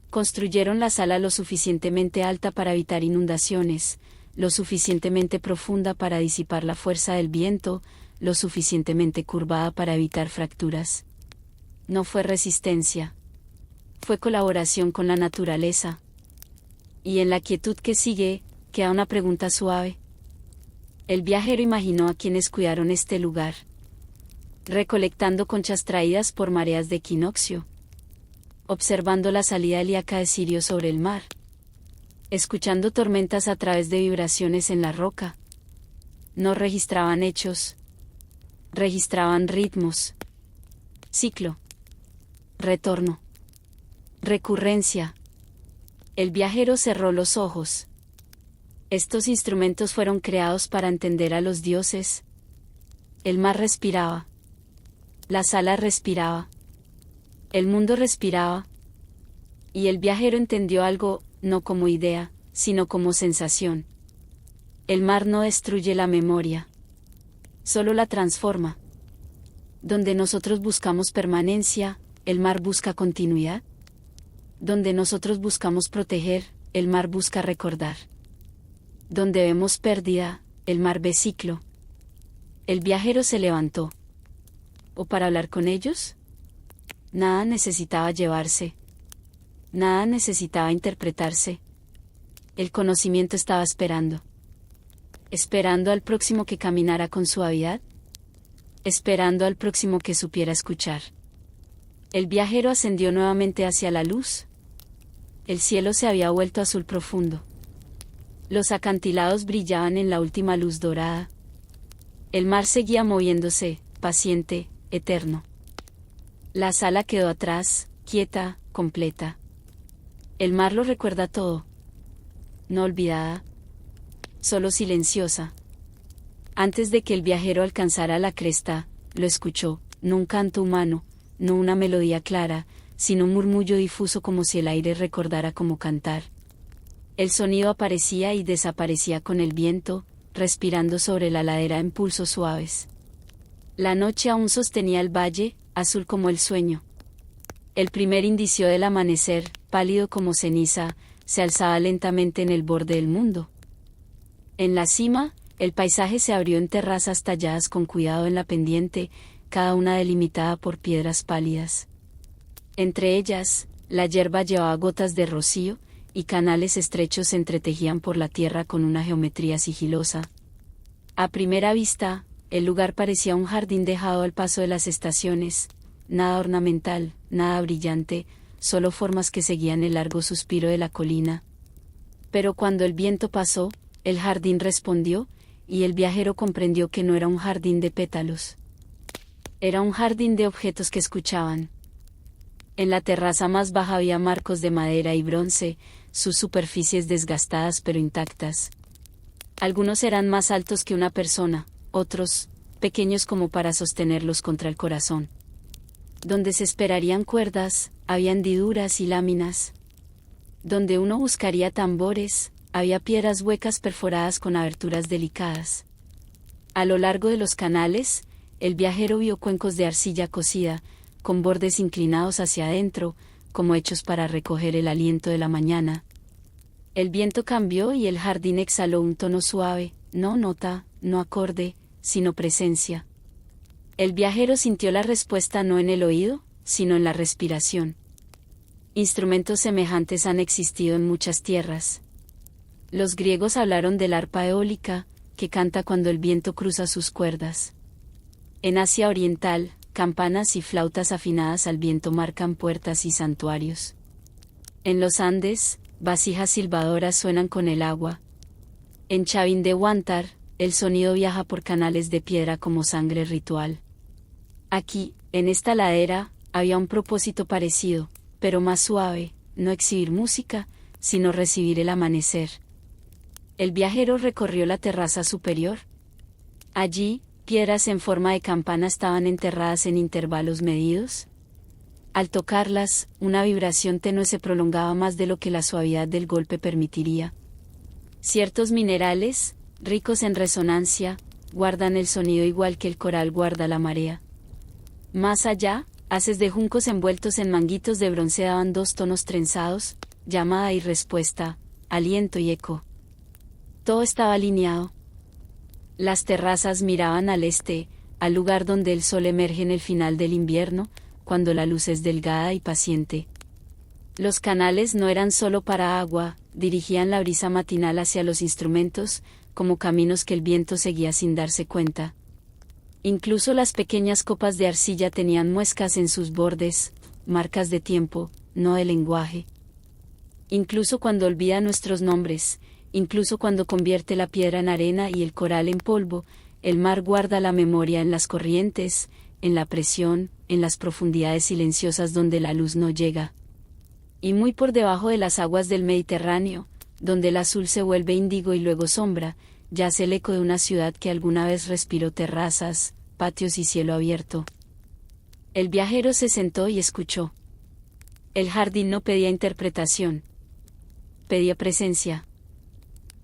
Construyeron la sala lo suficientemente alta para evitar inundaciones, lo suficientemente profunda para disipar la fuerza del viento, lo suficientemente curvada para evitar fracturas. No fue resistencia. Fue colaboración con la naturaleza. Y en la quietud que sigue, queda una pregunta suave. El viajero imaginó a quienes cuidaron este lugar, recolectando conchas traídas por mareas de equinoccio. observando la salida helíaca de Sirio sobre el mar, escuchando tormentas a través de vibraciones en la roca. No registraban hechos, registraban ritmos. Ciclo. Retorno. Recurrencia. El viajero cerró los ojos. Estos instrumentos fueron creados para entender a los dioses. El mar respiraba. La sala respiraba. El mundo respiraba. Y el viajero entendió algo, no como idea, sino como sensación. El mar no destruye la memoria. Solo la transforma. Donde nosotros buscamos permanencia, el mar busca continuidad. Donde nosotros buscamos proteger, el mar busca recordar. Donde vemos pérdida, el mar ve ciclo. El viajero se levantó. ¿O para hablar con ellos? Nada necesitaba llevarse. Nada necesitaba interpretarse. El conocimiento estaba esperando. Esperando al próximo que caminara con suavidad. Esperando al próximo que supiera escuchar. El viajero ascendió nuevamente hacia la luz. El cielo se había vuelto azul profundo. Los acantilados brillaban en la última luz dorada. El mar seguía moviéndose, paciente, eterno. La sala quedó atrás, quieta, completa. El mar lo recuerda todo. No olvidada. Solo silenciosa. Antes de que el viajero alcanzara la cresta, lo escuchó, no un canto humano, no una melodía clara, sino un murmullo difuso como si el aire recordara cómo cantar. El sonido aparecía y desaparecía con el viento, respirando sobre la ladera en pulsos suaves. La noche aún sostenía el valle, azul como el sueño. El primer indicio del amanecer, pálido como ceniza, se alzaba lentamente en el borde del mundo. En la cima, el paisaje se abrió en terrazas talladas con cuidado en la pendiente, cada una delimitada por piedras pálidas. Entre ellas, la hierba llevaba gotas de rocío, y canales estrechos se entretejían por la tierra con una geometría sigilosa. A primera vista, el lugar parecía un jardín dejado al paso de las estaciones, nada ornamental, nada brillante, solo formas que seguían el largo suspiro de la colina. Pero cuando el viento pasó, el jardín respondió, y el viajero comprendió que no era un jardín de pétalos. Era un jardín de objetos que escuchaban. En la terraza más baja había marcos de madera y bronce, sus superficies desgastadas pero intactas. Algunos eran más altos que una persona, otros, pequeños como para sostenerlos contra el corazón. Donde se esperarían cuerdas, había hendiduras y láminas. Donde uno buscaría tambores, había piedras huecas perforadas con aberturas delicadas. A lo largo de los canales, el viajero vio cuencos de arcilla cocida, con bordes inclinados hacia adentro, como hechos para recoger el aliento de la mañana. El viento cambió y el jardín exhaló un tono suave, no nota, no acorde, sino presencia. El viajero sintió la respuesta no en el oído, sino en la respiración. Instrumentos semejantes han existido en muchas tierras. Los griegos hablaron del arpa eólica, que canta cuando el viento cruza sus cuerdas. En Asia Oriental, campanas y flautas afinadas al viento marcan puertas y santuarios. En los Andes, vasijas silbadoras suenan con el agua. En Chavín de Huántar, el sonido viaja por canales de piedra como sangre ritual. Aquí, en esta ladera, había un propósito parecido, pero más suave, no exhibir música, sino recibir el amanecer. El viajero recorrió la terraza superior. Allí, piedras en forma de campana estaban enterradas en intervalos medidos. Al tocarlas, una vibración tenue se prolongaba más de lo que la suavidad del golpe permitiría. Ciertos minerales, ricos en resonancia, guardan el sonido igual que el coral guarda la marea. Más allá, haces de juncos envueltos en manguitos de bronce daban dos tonos trenzados, llamada y respuesta, aliento y eco. Todo estaba alineado. Las terrazas miraban al este, al lugar donde el sol emerge en el final del invierno, cuando la luz es delgada y paciente. Los canales no eran solo para agua, dirigían la brisa matinal hacia los instrumentos, como caminos que el viento seguía sin darse cuenta. Incluso las pequeñas copas de arcilla tenían muescas en sus bordes, marcas de tiempo, no de lenguaje. Incluso cuando olvida nuestros nombres, incluso cuando convierte la piedra en arena y el coral en polvo, el mar guarda la memoria en las corrientes, en la presión, en las profundidades silenciosas donde la luz no llega. Y muy por debajo de las aguas del Mediterráneo, donde el azul se vuelve índigo y luego sombra, yace el eco de una ciudad que alguna vez respiró terrazas, patios y cielo abierto. El viajero se sentó y escuchó. El jardín no pedía interpretación. Pedía presencia.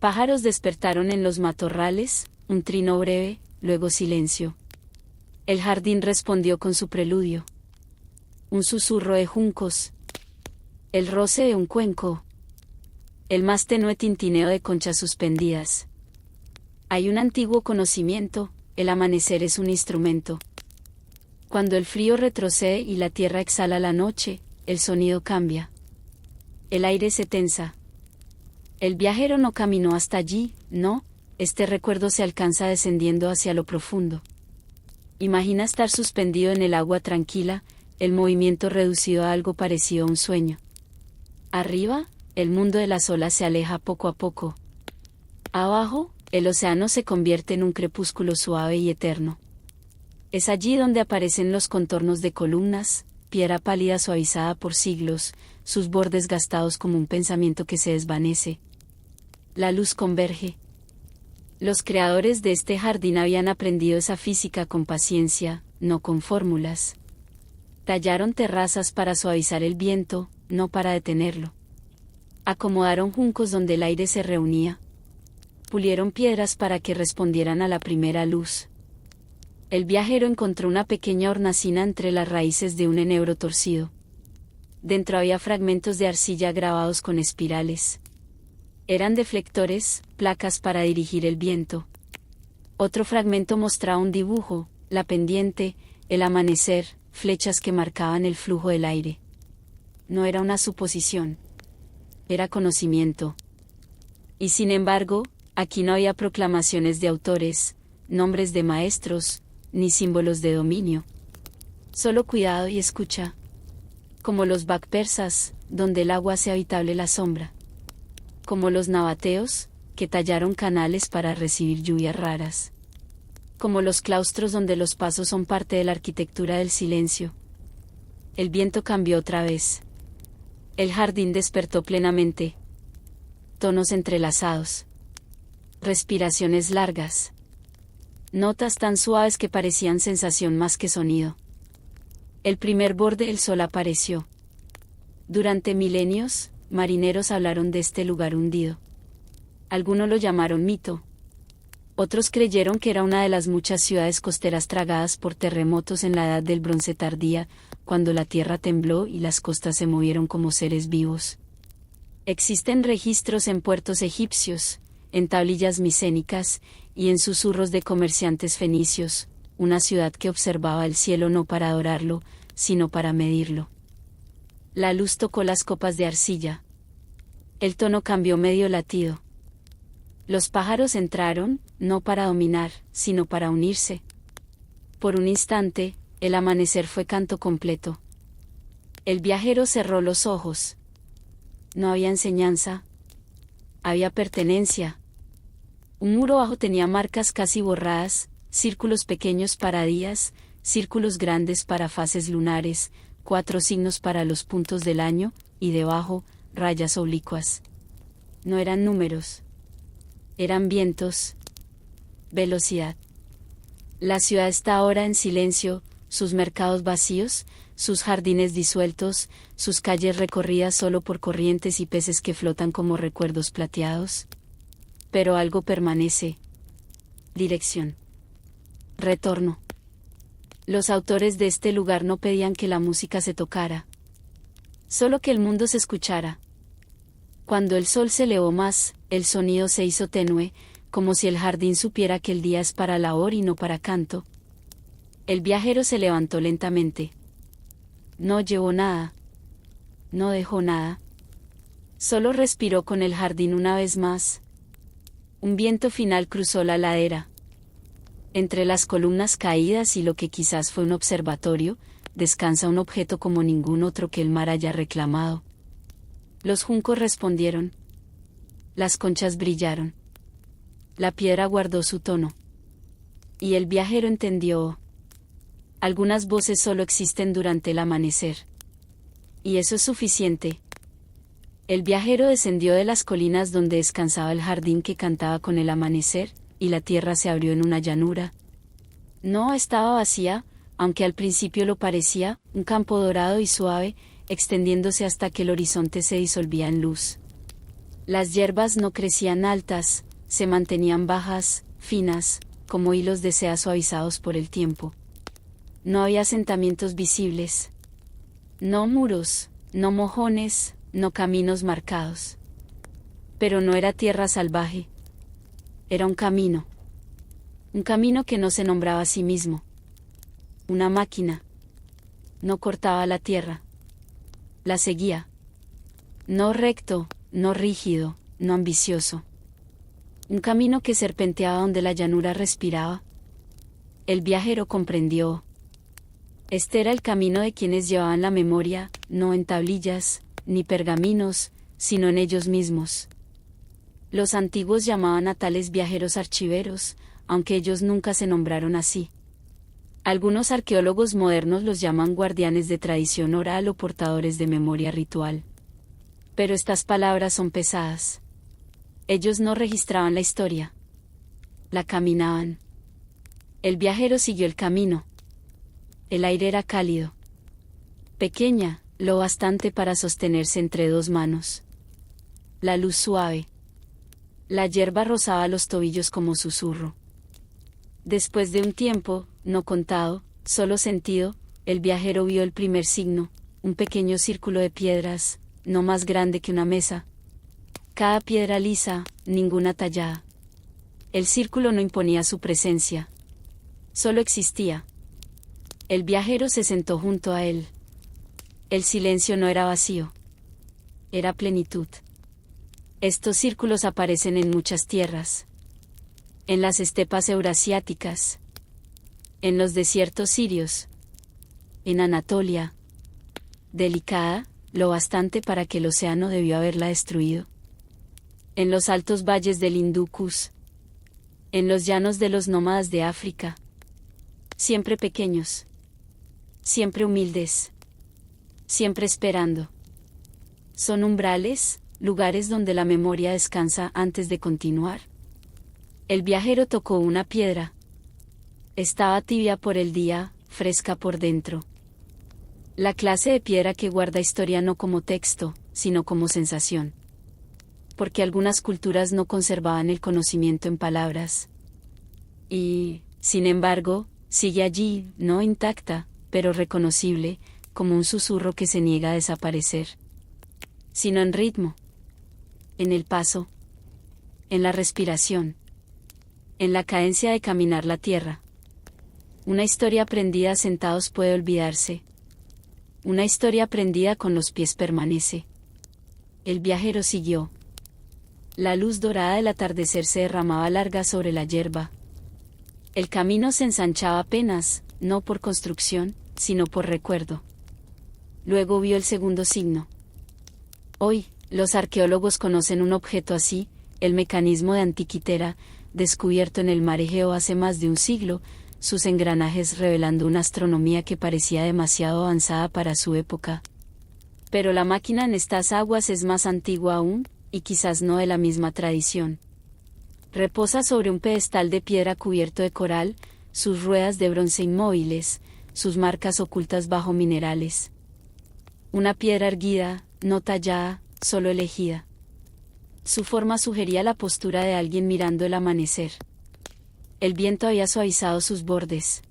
Pájaros despertaron en los matorrales, un trino breve, luego silencio. El jardín respondió con su preludio. Un susurro de juncos. El roce de un cuenco. El más tenue tintineo de conchas suspendidas. Hay un antiguo conocimiento, el amanecer es un instrumento. Cuando el frío retrocede y la tierra exhala la noche, el sonido cambia. El aire se tensa. El viajero no caminó hasta allí, no, este recuerdo se alcanza descendiendo hacia lo profundo. Imagina estar suspendido en el agua tranquila, el movimiento reducido a algo parecido a un sueño. Arriba, el mundo de las olas se aleja poco a poco. Abajo, el océano se convierte en un crepúsculo suave y eterno. Es allí donde aparecen los contornos de columnas, piedra pálida suavizada por siglos, sus bordes gastados como un pensamiento que se desvanece. La luz converge. Los creadores de este jardín habían aprendido esa física con paciencia, no con fórmulas. Tallaron terrazas para suavizar el viento, no para detenerlo. Acomodaron juncos donde el aire se reunía. Pulieron piedras para que respondieran a la primera luz. El viajero encontró una pequeña hornacina entre las raíces de un enebro torcido. Dentro había fragmentos de arcilla grabados con espirales. Eran deflectores, placas para dirigir el viento. Otro fragmento mostraba un dibujo, la pendiente, el amanecer, flechas que marcaban el flujo del aire. No era una suposición. Era conocimiento. Y sin embargo, aquí no había proclamaciones de autores, nombres de maestros, ni símbolos de dominio. Solo cuidado y escucha. Como los persas, donde el agua hace habitable la sombra. Como los nabateos, que tallaron canales para recibir lluvias raras. Como los claustros donde los pasos son parte de la arquitectura del silencio. El viento cambió otra vez. El jardín despertó plenamente. Tonos entrelazados. Respiraciones largas. Notas tan suaves que parecían sensación más que sonido. El primer borde del sol apareció. Durante milenios, marineros hablaron de este lugar hundido. Algunos lo llamaron mito. Otros creyeron que era una de las muchas ciudades costeras tragadas por terremotos en la Edad del Bronce tardía, cuando la tierra tembló y las costas se movieron como seres vivos. Existen registros en puertos egipcios, en tablillas micénicas, y en susurros de comerciantes fenicios, una ciudad que observaba el cielo no para adorarlo, sino para medirlo. La luz tocó las copas de arcilla. El tono cambió medio latido. Los pájaros entraron, no para dominar, sino para unirse. Por un instante, el amanecer fue canto completo. El viajero cerró los ojos. No había enseñanza. Había pertenencia. Un muro bajo tenía marcas casi borradas, círculos pequeños para días, círculos grandes para fases lunares, 4 signos para los puntos del año, y debajo, rayas oblicuas. No eran números. Eran vientos. Velocidad. La ciudad está ahora en silencio, sus mercados vacíos, sus jardines disueltos, sus calles recorridas solo por corrientes y peces que flotan como recuerdos plateados. Pero algo permanece. Dirección. Retorno. Los autores de este lugar no pedían que la música se tocara. Solo que el mundo se escuchara. Cuando el sol se elevó más, el sonido se hizo tenue, como si el jardín supiera que el día es para labor y no para canto. El viajero se levantó lentamente. No llevó nada. No dejó nada. Solo respiró con el jardín una vez más. Un viento final cruzó la ladera. Entre las columnas caídas y lo que quizás fue un observatorio, descansa un objeto como ningún otro que el mar haya reclamado. Los juncos respondieron. Las conchas brillaron. La piedra guardó su tono. Y el viajero entendió. Algunas voces solo existen durante el amanecer. Y eso es suficiente. El viajero descendió de las colinas donde descansaba el jardín que cantaba con el amanecer, y la tierra se abrió en una llanura. No estaba vacía, aunque al principio lo parecía, un campo dorado y suave, extendiéndose hasta que el horizonte se disolvía en luz. Las hierbas no crecían altas, se mantenían bajas, finas, como hilos de seda suavizados por el tiempo. No había asentamientos visibles. No muros, no mojones, no caminos marcados. Pero no era tierra salvaje. Era un camino. Un camino que no se nombraba a sí mismo. Una máquina. No cortaba la tierra. La seguía. No recto, no rígido, no ambicioso. Un camino que serpenteaba donde la llanura respiraba. El viajero comprendió. Este era el camino de quienes llevaban la memoria, no en tablillas, ni pergaminos, sino en ellos mismos. Los antiguos llamaban a tales viajeros archiveros, aunque ellos nunca se nombraron así. Algunos arqueólogos modernos los llaman guardianes de tradición oral o portadores de memoria ritual. Pero estas palabras son pesadas. Ellos no registraban la historia. La caminaban. El viajero siguió el camino. El aire era cálido. Pequeña, lo bastante para sostenerse entre dos manos. La luz suave. La hierba rozaba los tobillos como susurro. Después de un tiempo, no contado, solo sentido, el viajero vio el primer signo, un pequeño círculo de piedras, no más grande que una mesa. Cada piedra lisa, ninguna tallada. El círculo no imponía su presencia. Solo existía. El viajero se sentó junto a él. El silencio no era vacío. Era plenitud. Estos círculos aparecen en muchas tierras. En las estepas eurasiáticas. En los desiertos sirios. En Anatolia. Delicada, lo bastante para que el océano debió haberla destruido. En los altos valles del Hindú Kush. En los llanos de los nómadas de África. Siempre pequeños. Siempre humildes. Siempre esperando. Son umbrales, lugares donde la memoria descansa antes de continuar. El viajero tocó una piedra. Estaba tibia por el día, fresca por dentro. La clase de piedra que guarda historia no como texto, sino como sensación. Porque algunas culturas no conservaban el conocimiento en palabras. Y, sin embargo, sigue allí, no intacta, pero reconocible, como un susurro que se niega a desaparecer. Sino en ritmo. En el paso. En la respiración. En la cadencia de caminar la tierra. Una historia aprendida sentados puede olvidarse. Una historia aprendida con los pies permanece. El viajero siguió. La luz dorada del atardecer se derramaba larga sobre la hierba. El camino se ensanchaba apenas, no por construcción, sino por recuerdo. Luego vio el segundo signo. Hoy, los arqueólogos conocen un objeto así, el mecanismo de Antiquitera, descubierto en el mar Egeo hace más de un siglo, sus engranajes revelando una astronomía que parecía demasiado avanzada para su época. Pero la máquina en estas aguas es más antigua aún, y quizás no de la misma tradición. Reposa sobre un pedestal de piedra cubierto de coral, sus ruedas de bronce inmóviles, sus marcas ocultas bajo minerales. Una piedra erguida, no tallada, solo elegida. Su forma sugería la postura de alguien mirando el amanecer. El viento había suavizado sus bordes.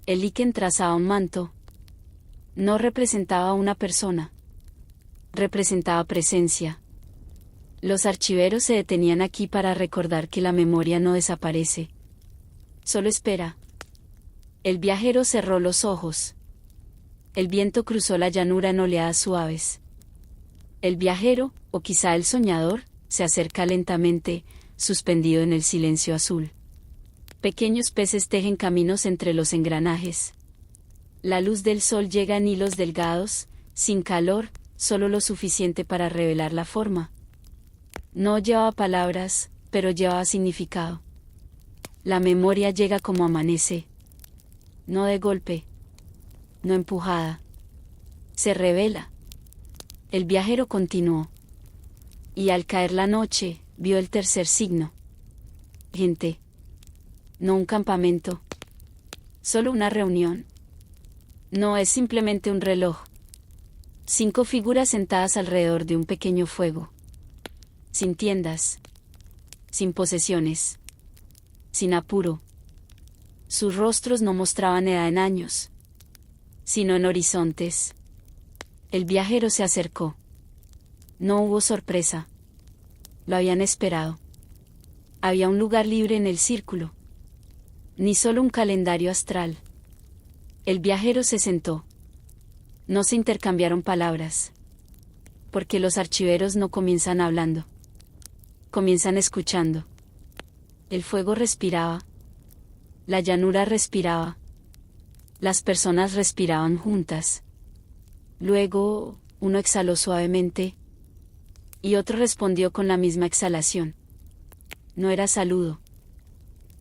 El líquen trazaba un manto. No representaba a una persona. Representaba presencia. Los archiveros se detenían aquí para recordar que la memoria no desaparece. Solo espera. El viajero cerró los ojos. El viento cruzó la llanura en oleadas suaves. El viajero, o quizá el soñador, se acerca lentamente, suspendido en el silencio azul. Pequeños peces tejen caminos entre los engranajes. La luz del sol llega en hilos delgados, sin calor, solo lo suficiente para revelar la forma. No llevaba palabras, pero llevaba significado. La memoria llega como amanece. No de golpe. No empujada. Se revela. El viajero continuó. Y al caer la noche, vio el tercer signo. Gente. No un campamento. Solo una reunión. No es simplemente un reloj. 5 figuras sentadas alrededor de un pequeño fuego. Sin tiendas. Sin posesiones. Sin apuro. Sus rostros no mostraban edad en años, sino en horizontes. El viajero se acercó. No hubo sorpresa. Lo habían esperado. Había un lugar libre en el círculo. Ni solo un calendario astral. El viajero se sentó. No se intercambiaron palabras. Porque los archiveros no comienzan hablando. Comienzan escuchando. El fuego respiraba. La llanura respiraba. Las personas respiraban juntas. Luego, uno exhaló suavemente. Y otro respondió con la misma exhalación. No era saludo.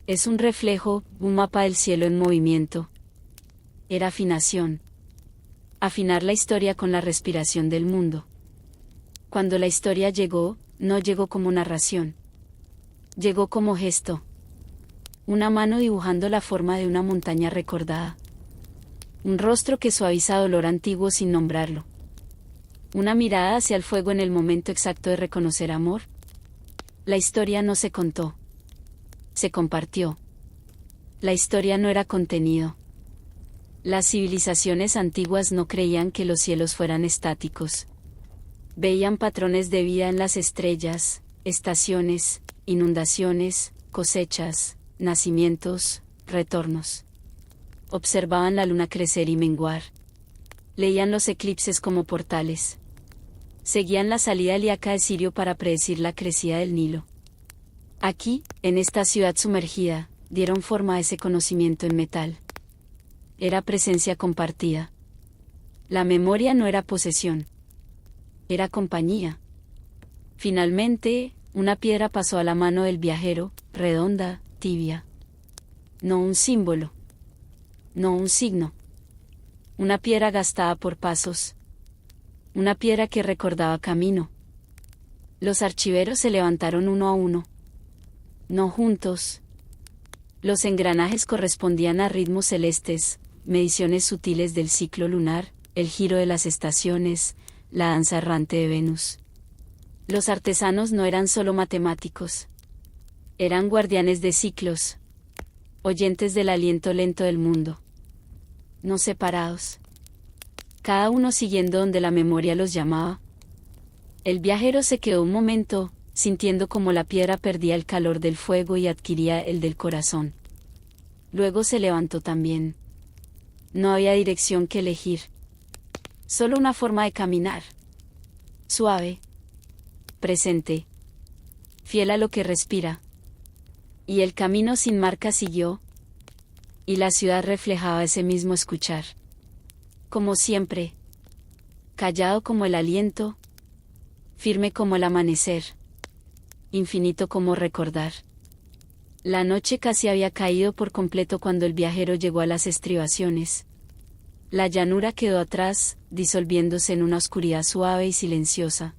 Es un reflejo, un mapa del cielo en movimiento. Era afinación. Afinar la historia con la respiración del mundo. Cuando la historia llegó, no llegó como narración. Llegó como gesto. Una mano dibujando la forma de una montaña recordada. Un rostro que suaviza dolor antiguo sin nombrarlo. Una mirada hacia el fuego en el momento exacto de reconocer amor. La historia no se contó. Se compartió. La historia no era contenido. Las civilizaciones antiguas no creían que los cielos fueran estáticos. Veían patrones de vida en las estrellas, estaciones, inundaciones, cosechas, nacimientos, retornos. Observaban la luna crecer y menguar. Leían los eclipses como portales. Seguían la salida helíaca de Sirio para predecir la crecida del Nilo. Aquí, en esta ciudad sumergida, dieron forma a ese conocimiento en metal. Era presencia compartida. La memoria no era posesión. Era compañía. Finalmente, una piedra pasó a la mano del viajero, redonda, tibia. No un símbolo. No un signo. Una piedra gastada por pasos. Una piedra que recordaba camino. Los archiveros se levantaron uno a uno. No juntos. Los engranajes correspondían a ritmos celestes, mediciones sutiles del ciclo lunar, el giro de las estaciones, la danza errante de Venus. Los artesanos no eran solo matemáticos. Eran guardianes de ciclos. Oyentes del aliento lento del mundo. No separados. Cada uno siguiendo donde la memoria los llamaba. El viajero se quedó un momento, sintiendo como la piedra perdía el calor del fuego y adquiría el del corazón. Luego se levantó también. No había dirección que elegir. Solo una forma de caminar. Suave. Presente. Fiel a lo que respira. Y el camino sin marca siguió. Y la ciudad reflejaba ese mismo escuchar. Como siempre. Callado como el aliento. Firme como el amanecer. Infinito como recordar. La noche casi había caído por completo cuando el viajero llegó a las estribaciones. La llanura quedó atrás, disolviéndose en una oscuridad suave y silenciosa.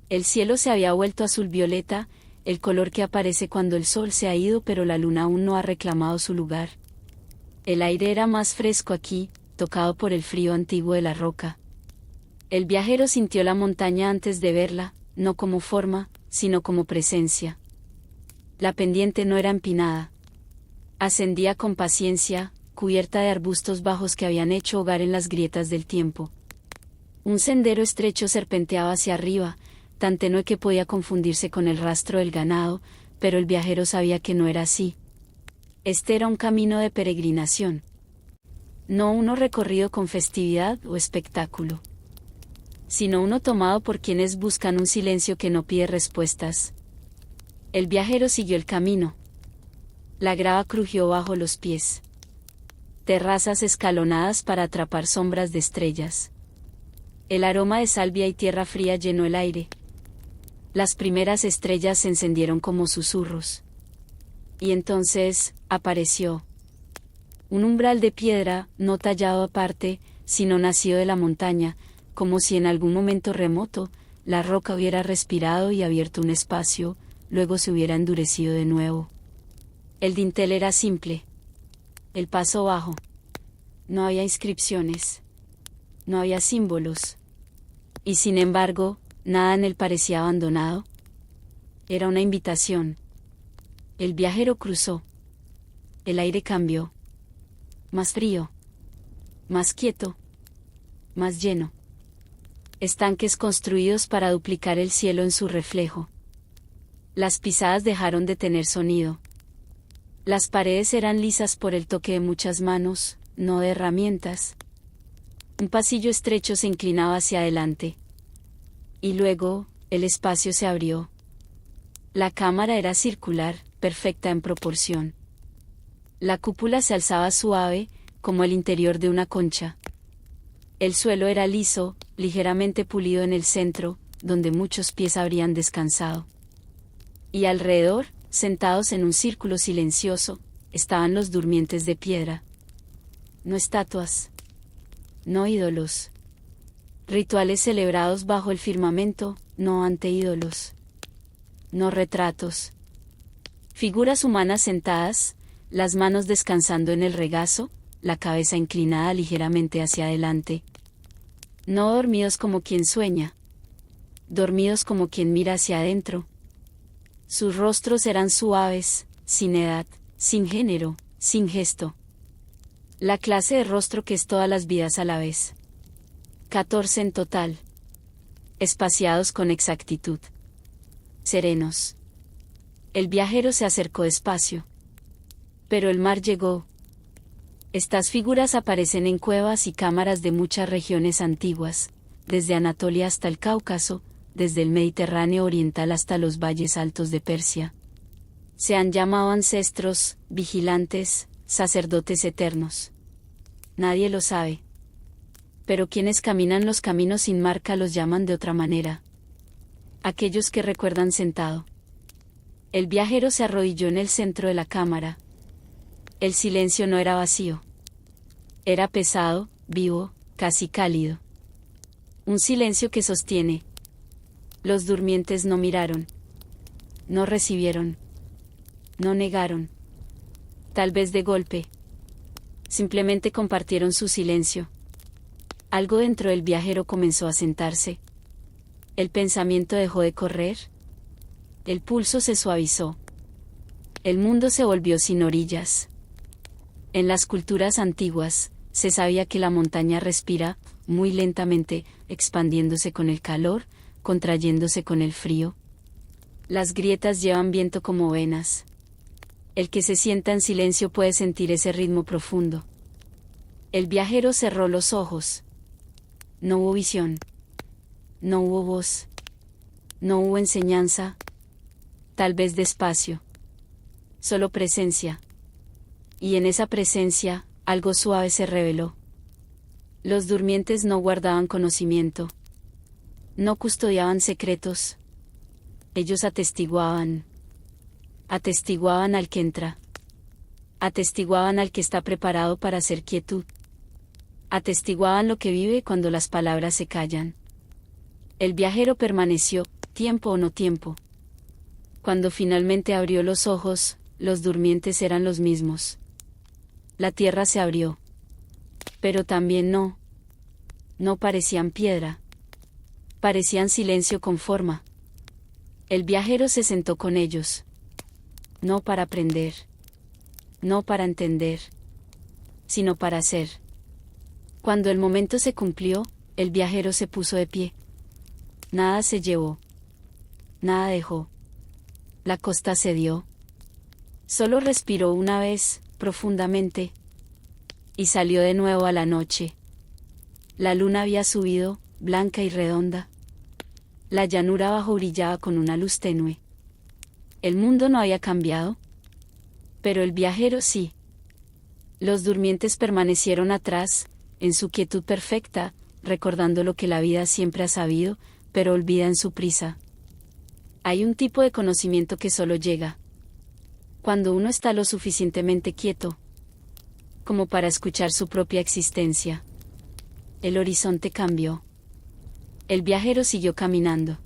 El cielo se había vuelto azul violeta, el color que aparece cuando el sol se ha ido pero la luna aún no ha reclamado su lugar. El aire era más fresco aquí, tocado por el frío antiguo de la roca. El viajero sintió la montaña antes de verla, no como forma, sino como presencia. La pendiente no era empinada. Ascendía con paciencia, cubierta de arbustos bajos que habían hecho hogar en las grietas del tiempo. Un sendero estrecho serpenteaba hacia arriba, tan tenue que podía confundirse con el rastro del ganado, pero el viajero sabía que no era así. Este era un camino de peregrinación. No uno recorrido con festividad o espectáculo, sino uno tomado por quienes buscan un silencio que no pide respuestas. El viajero siguió el camino. La grava crujió bajo los pies. terrazas escalonadas para atrapar sombras de estrellas. El aroma de salvia y tierra fría llenó el aire. Las primeras estrellas se encendieron como susurros. Y entonces, apareció un umbral de piedra, no tallado aparte, sino nacido de la montaña, como si en algún momento remoto, la roca hubiera respirado y abierto un espacio, luego se hubiera endurecido de nuevo. El dintel era simple. El paso bajo. No había inscripciones. No había símbolos. Y sin embargo, nada en él parecía abandonado. Era una invitación. El viajero cruzó. El aire cambió. Más frío. Más quieto. Más lleno. Estanques construidos para duplicar el cielo en su reflejo. Las pisadas dejaron de tener sonido. Las paredes eran lisas por el toque de muchas manos, no de herramientas. Un pasillo estrecho se inclinaba hacia adelante. Y luego, el espacio se abrió. La cámara era circular, perfecta en proporción. La cúpula se alzaba suave, como el interior de una concha. El suelo era liso, ligeramente pulido en el centro, donde muchos pies habrían descansado. Y alrededor, sentados en un círculo silencioso, estaban los durmientes de piedra. No estatuas. No ídolos. Rituales celebrados bajo el firmamento, no ante ídolos. No retratos. Figuras humanas sentadas, las manos descansando en el regazo, la cabeza inclinada ligeramente hacia adelante. No dormidos como quien sueña. Dormidos como quien mira hacia adentro. Sus rostros eran suaves, sin edad, sin género, sin gesto. La clase de rostro que es todas las vidas a la vez. 14 en total. Espaciados con exactitud. Serenos. El viajero se acercó despacio. Pero el mar llegó. Estas figuras aparecen en cuevas y cámaras de muchas regiones antiguas, desde Anatolia hasta el Cáucaso, desde el Mediterráneo oriental hasta los valles altos de Persia. Se han llamado ancestros, vigilantes, sacerdotes eternos. Nadie lo sabe. Pero quienes caminan los caminos sin marca los llaman de otra manera. Aquellos que recuerdan sentado. El viajero se arrodilló en el centro de la cámara. El silencio no era vacío. Era pesado, vivo, casi cálido. Un silencio que sostiene. Los durmientes no miraron. No recibieron. No negaron. Tal vez de golpe. Simplemente compartieron su silencio. Algo dentro del viajero comenzó a sentarse. El pensamiento dejó de correr. El pulso se suavizó. El mundo se volvió sin orillas. En las culturas antiguas, se sabía que la montaña respira, muy lentamente, expandiéndose con el calor, contrayéndose con el frío. Las grietas llevan viento como venas. El que se sienta en silencio puede sentir ese ritmo profundo. El viajero cerró los ojos. No hubo visión. No hubo voz. No hubo enseñanza. Tal vez despacio. Solo presencia. Y en esa presencia, algo suave se reveló. Los durmientes no guardaban conocimiento. No custodiaban secretos. Ellos atestiguaban. Atestiguaban al que entra. Atestiguaban al que está preparado para hacer quietud. Atestiguaban lo que vive cuando las palabras se callan. El viajero permaneció, tiempo o no tiempo. Cuando finalmente abrió los ojos, los durmientes eran los mismos. La tierra se abrió. Pero también no. No parecían piedra. Parecían silencio con forma. El viajero se sentó con ellos. No para aprender. No para entender. Sino para ser. Cuando el momento se cumplió, el viajero se puso de pie. Nada se llevó. Nada dejó. La costa cedió. Solo respiró una vez, profundamente. Y salió de nuevo a la noche. La luna había subido, blanca y redonda. La llanura abajo brillaba con una luz tenue. El mundo no había cambiado. Pero el viajero sí. Los durmientes permanecieron atrás, en su quietud perfecta, recordando lo que la vida siempre ha sabido, pero olvida en su prisa. Hay un tipo de conocimiento que solo llega cuando uno está lo suficientemente quieto como para escuchar su propia existencia. El horizonte cambió. El viajero siguió caminando.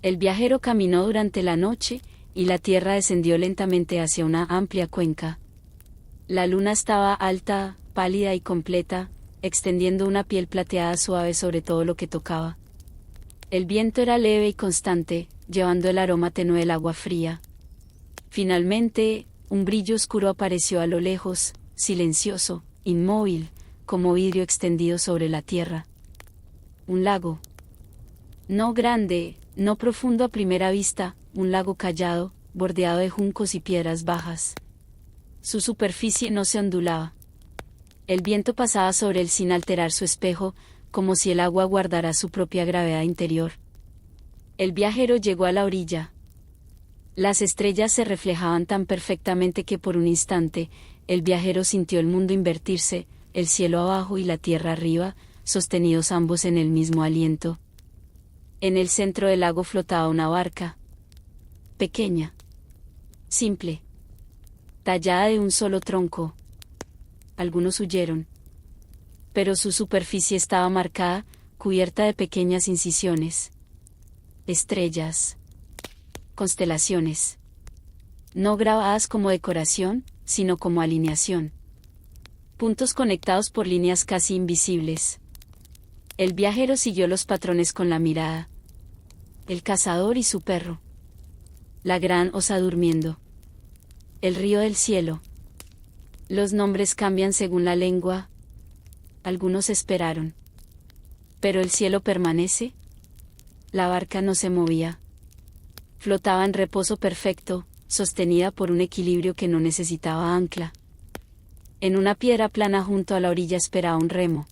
El viajero caminó durante la noche, y la tierra descendió lentamente hacia una amplia cuenca. La luna estaba alta, pálida y completa, extendiendo una piel plateada suave sobre todo lo que tocaba. El viento era leve y constante, llevando el aroma tenue del agua fría. Finalmente, un brillo oscuro apareció a lo lejos, silencioso, inmóvil, como vidrio extendido sobre la tierra. Un lago. No grande, no profundo a primera vista, un lago callado, bordeado de juncos y piedras bajas. Su superficie no se ondulaba. El viento pasaba sobre él sin alterar su espejo, como si el agua guardara su propia gravedad interior. El viajero llegó a la orilla. Las estrellas se reflejaban tan perfectamente que por un instante, el viajero sintió el mundo invertirse, el cielo abajo y la tierra arriba, sostenidos ambos en el mismo aliento. En el centro del lago flotaba una barca. Pequeña. Simple. Tallada de un solo tronco. Algunos huyeron. Pero su superficie estaba marcada, cubierta de pequeñas incisiones. Estrellas. Constelaciones. No grabadas como decoración, sino como alineación. Puntos conectados por líneas casi invisibles. El viajero siguió los patrones con la mirada. El cazador y su perro. La gran osa durmiendo. El río del cielo. Los nombres cambian según la lengua. Algunos esperaron. Pero el cielo permanece. La barca no se movía. Flotaba en reposo perfecto, sostenida por un equilibrio que no necesitaba ancla. En una piedra plana junto a la orilla esperaba un remo.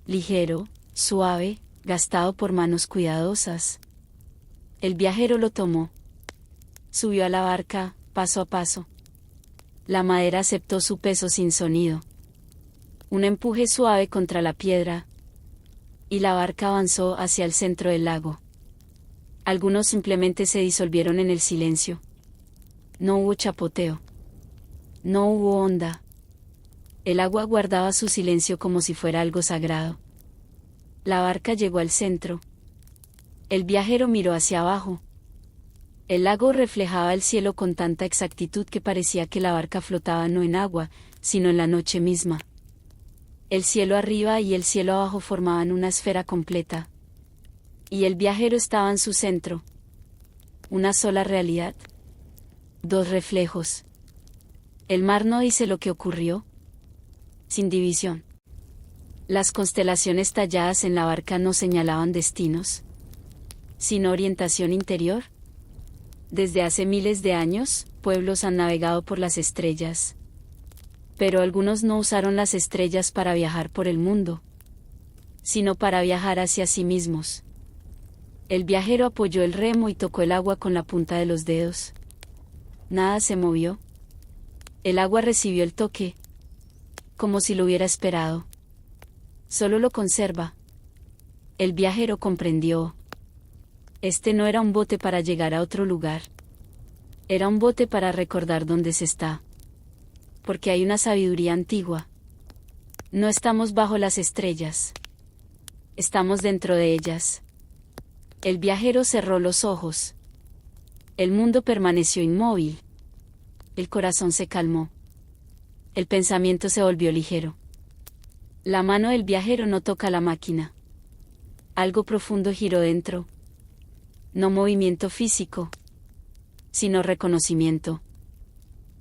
Ligero, suave, gastado por manos cuidadosas. El viajero lo tomó. Subió a la barca, paso a paso. La madera aceptó su peso sin sonido. Un empuje suave contra la piedra. Y la barca avanzó hacia el centro del lago. Algunos simplemente se disolvieron en el silencio. No hubo chapoteo. No hubo onda. El agua guardaba su silencio como si fuera algo sagrado. La barca llegó al centro. El viajero miró hacia abajo. El lago reflejaba el cielo con tanta exactitud que parecía que la barca flotaba no en agua, sino en la noche misma. El cielo arriba y el cielo abajo formaban una esfera completa. Y el viajero estaba en su centro. Una sola realidad. Dos reflejos. El mar no dice lo que ocurrió. Sin división. Las constelaciones talladas en la barca no señalaban destinos, sino orientación interior. Desde hace miles de años, pueblos han navegado por las estrellas. Pero algunos no usaron las estrellas para viajar por el mundo, sino para viajar hacia sí mismos. El viajero apoyó el remo y tocó el agua con la punta de los dedos. Nada se movió. El agua recibió el toque, como si lo hubiera esperado. Solo lo conserva. El viajero comprendió. Este no era un bote para llegar a otro lugar. Era un bote para recordar dónde se está. Porque hay una sabiduría antigua. No estamos bajo las estrellas. Estamos dentro de ellas. El viajero cerró los ojos. El mundo permaneció inmóvil. El corazón se calmó. El pensamiento se volvió ligero. La mano del viajero no toca la máquina. Algo profundo giró dentro. No movimiento físico, sino reconocimiento.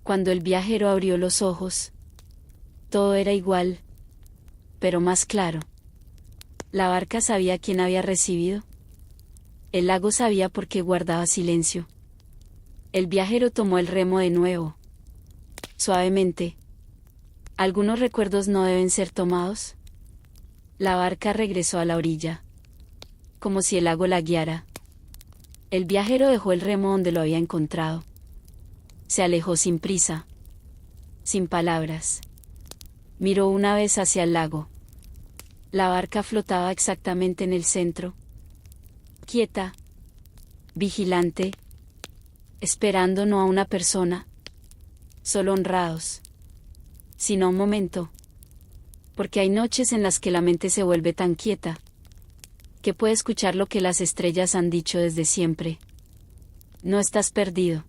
Cuando el viajero abrió los ojos, todo era igual, pero más claro. La barca sabía quién había recibido. El lago sabía por qué guardaba silencio. El viajero tomó el remo de nuevo. Suavemente. ¿Algunos recuerdos no deben ser tomados? La barca regresó a la orilla, como si el lago la guiara. El viajero dejó el remo donde lo había encontrado. Se alejó sin prisa. sin palabras. Miró una vez hacia el lago. La barca flotaba exactamente en el centro, quieta, vigilante, esperando no a una persona, solo honrados, sino a un momento. Porque hay noches en las que la mente se vuelve tan quieta, que puede escuchar lo que las estrellas han dicho desde siempre. No estás perdido.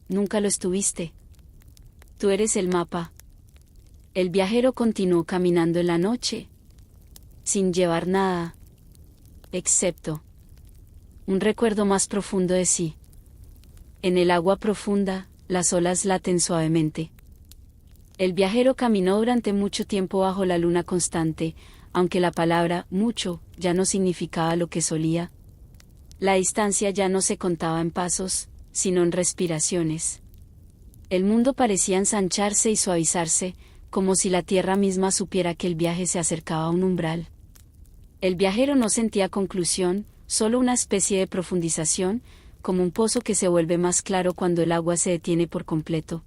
Nunca lo estuviste. Tú eres el mapa. El viajero continuó caminando en la noche, sin llevar nada, excepto un recuerdo más profundo de sí. En el agua profunda, las olas laten suavemente. El viajero caminó durante mucho tiempo bajo la luna constante, aunque la palabra mucho ya no significaba lo que solía. La distancia ya no se contaba en pasos, sino en respiraciones. El mundo parecía ensancharse y suavizarse, como si la tierra misma supiera que el viaje se acercaba a un umbral. El viajero no sentía conclusión, solo una especie de profundización, como un pozo que se vuelve más claro cuando el agua se detiene por completo.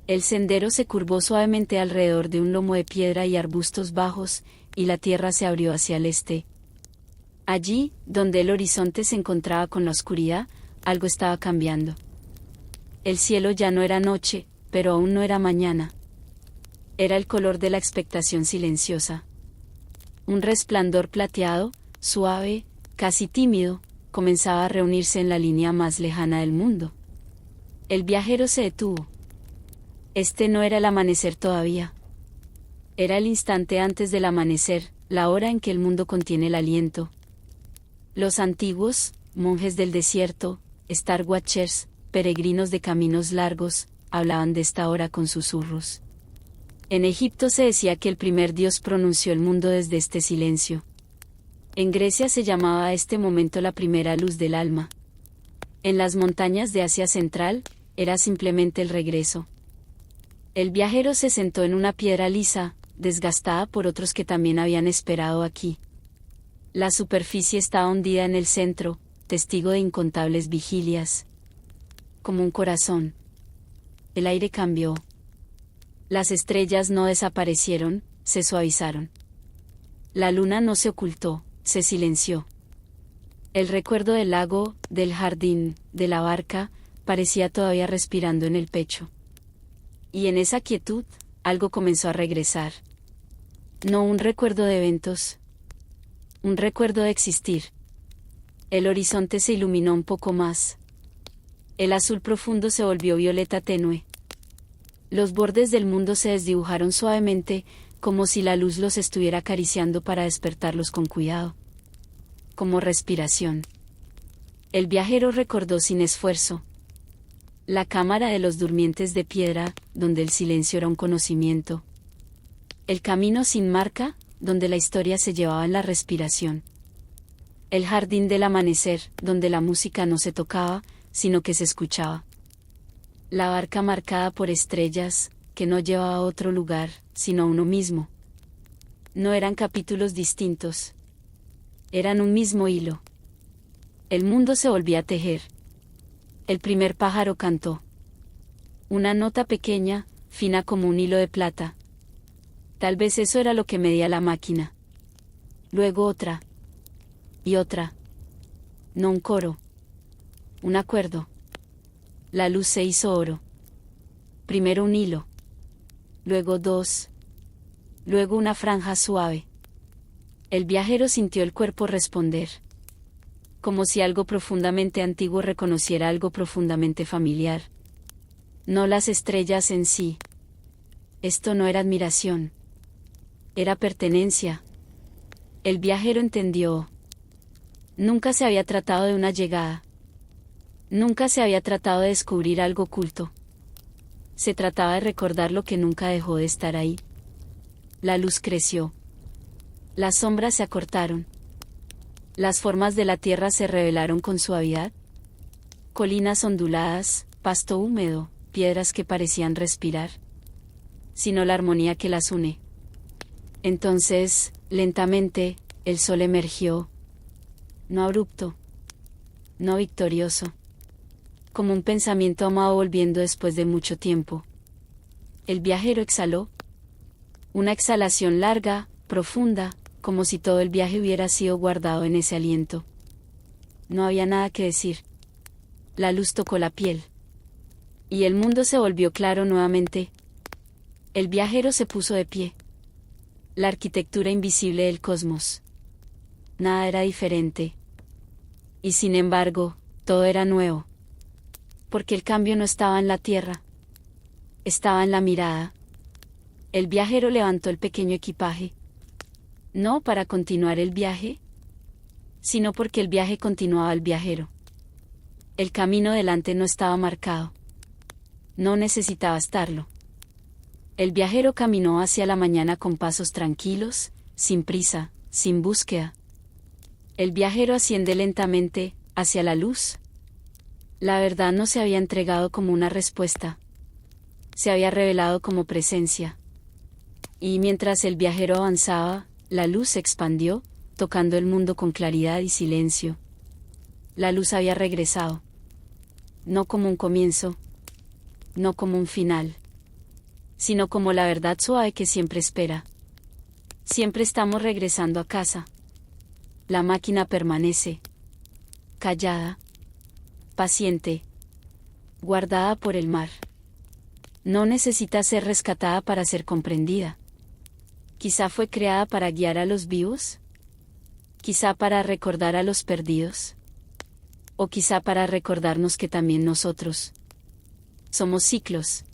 El sendero se curvó suavemente alrededor de un lomo de piedra y arbustos bajos, y la tierra se abrió hacia el este. Allí, donde el horizonte se encontraba con la oscuridad, algo estaba cambiando. El cielo ya no era noche, pero aún no era mañana. Era el color de la expectación silenciosa. Un resplandor plateado, suave, casi tímido, comenzaba a reunirse en la línea más lejana del mundo. El viajero se detuvo. Este no era el amanecer todavía. Era el instante antes del amanecer, la hora en que el mundo contiene el aliento. Los antiguos, monjes del desierto, Star Watchers, peregrinos de caminos largos, hablaban de esta hora con susurros. En Egipto se decía que el primer dios pronunció el mundo desde este silencio. En Grecia se llamaba a este momento la primera luz del alma. En las montañas de Asia Central, era simplemente el regreso. El viajero se sentó en una piedra lisa, desgastada por otros que también habían esperado aquí. La superficie estaba hundida en el centro, testigo de incontables vigilias. Como un corazón. El aire cambió. Las estrellas no desaparecieron, se suavizaron. La luna no se ocultó, se silenció. El recuerdo del lago, del jardín, de la barca, parecía todavía respirando en el pecho. Y en esa quietud, algo comenzó a regresar. No un recuerdo de eventos. Un recuerdo de existir. El horizonte se iluminó un poco más. El azul profundo se volvió violeta tenue. Los bordes del mundo se desdibujaron suavemente, como si la luz los estuviera acariciando para despertarlos con cuidado. Como respiración. El viajero recordó sin esfuerzo. La cámara de los durmientes de piedra, donde el silencio era un conocimiento. El camino sin marca, donde la historia se llevaba en la respiración. El jardín del amanecer, donde la música no se tocaba, sino que se escuchaba. La barca marcada por estrellas, que no llevaba a otro lugar, sino a uno mismo. No eran capítulos distintos. Eran un mismo hilo. El mundo se volvía a tejer. El primer pájaro cantó. Una nota pequeña, fina como un hilo de plata. Tal vez eso era lo que medía la máquina. Luego otra. Y otra. No un coro. Un acuerdo. La luz se hizo oro. Primero un hilo. Luego dos. Luego una franja suave. El viajero sintió el cuerpo responder. Como si algo profundamente antiguo reconociera algo profundamente familiar. No las estrellas en sí. Esto no era admiración. Era pertenencia. El viajero entendió. Nunca se había tratado de una llegada. Nunca se había tratado de descubrir algo oculto. Se trataba de recordar lo que nunca dejó de estar ahí. La luz creció. Las sombras se acortaron. Las formas de la tierra se revelaron con suavidad. Colinas onduladas, pasto húmedo, piedras que parecían respirar. Sino la armonía que las une. Entonces, lentamente, el sol emergió. No abrupto. No victorioso. Como un pensamiento amado volviendo después de mucho tiempo. El viajero exhaló. Una exhalación larga, profunda, como si todo el viaje hubiera sido guardado en ese aliento. No había nada que decir. La luz tocó la piel. Y el mundo se volvió claro nuevamente. El viajero se puso de pie. La arquitectura invisible del cosmos. Nada era diferente. Y sin embargo, todo era nuevo. Porque el cambio no estaba en la tierra. Estaba en la mirada. El viajero levantó el pequeño equipaje. No para continuar el viaje, sino porque el viaje continuaba el viajero. El camino delante no estaba marcado. No necesitaba estarlo. El viajero caminó hacia la mañana con pasos tranquilos, sin prisa, sin búsqueda. El viajero asciende lentamente, hacia la luz. La verdad no se había entregado como una respuesta. Se había revelado como presencia. Y mientras el viajero avanzaba, la luz se expandió, tocando el mundo con claridad y silencio. La luz había regresado. No como un comienzo, no como un final, sino como la verdad suave que siempre espera. Siempre estamos regresando a casa. La máquina permanece, callada, paciente, guardada por el mar. No necesita ser rescatada para ser comprendida. Quizá fue creada para guiar a los vivos, quizá para recordar a los perdidos, o quizá para recordarnos que también nosotros somos ciclos,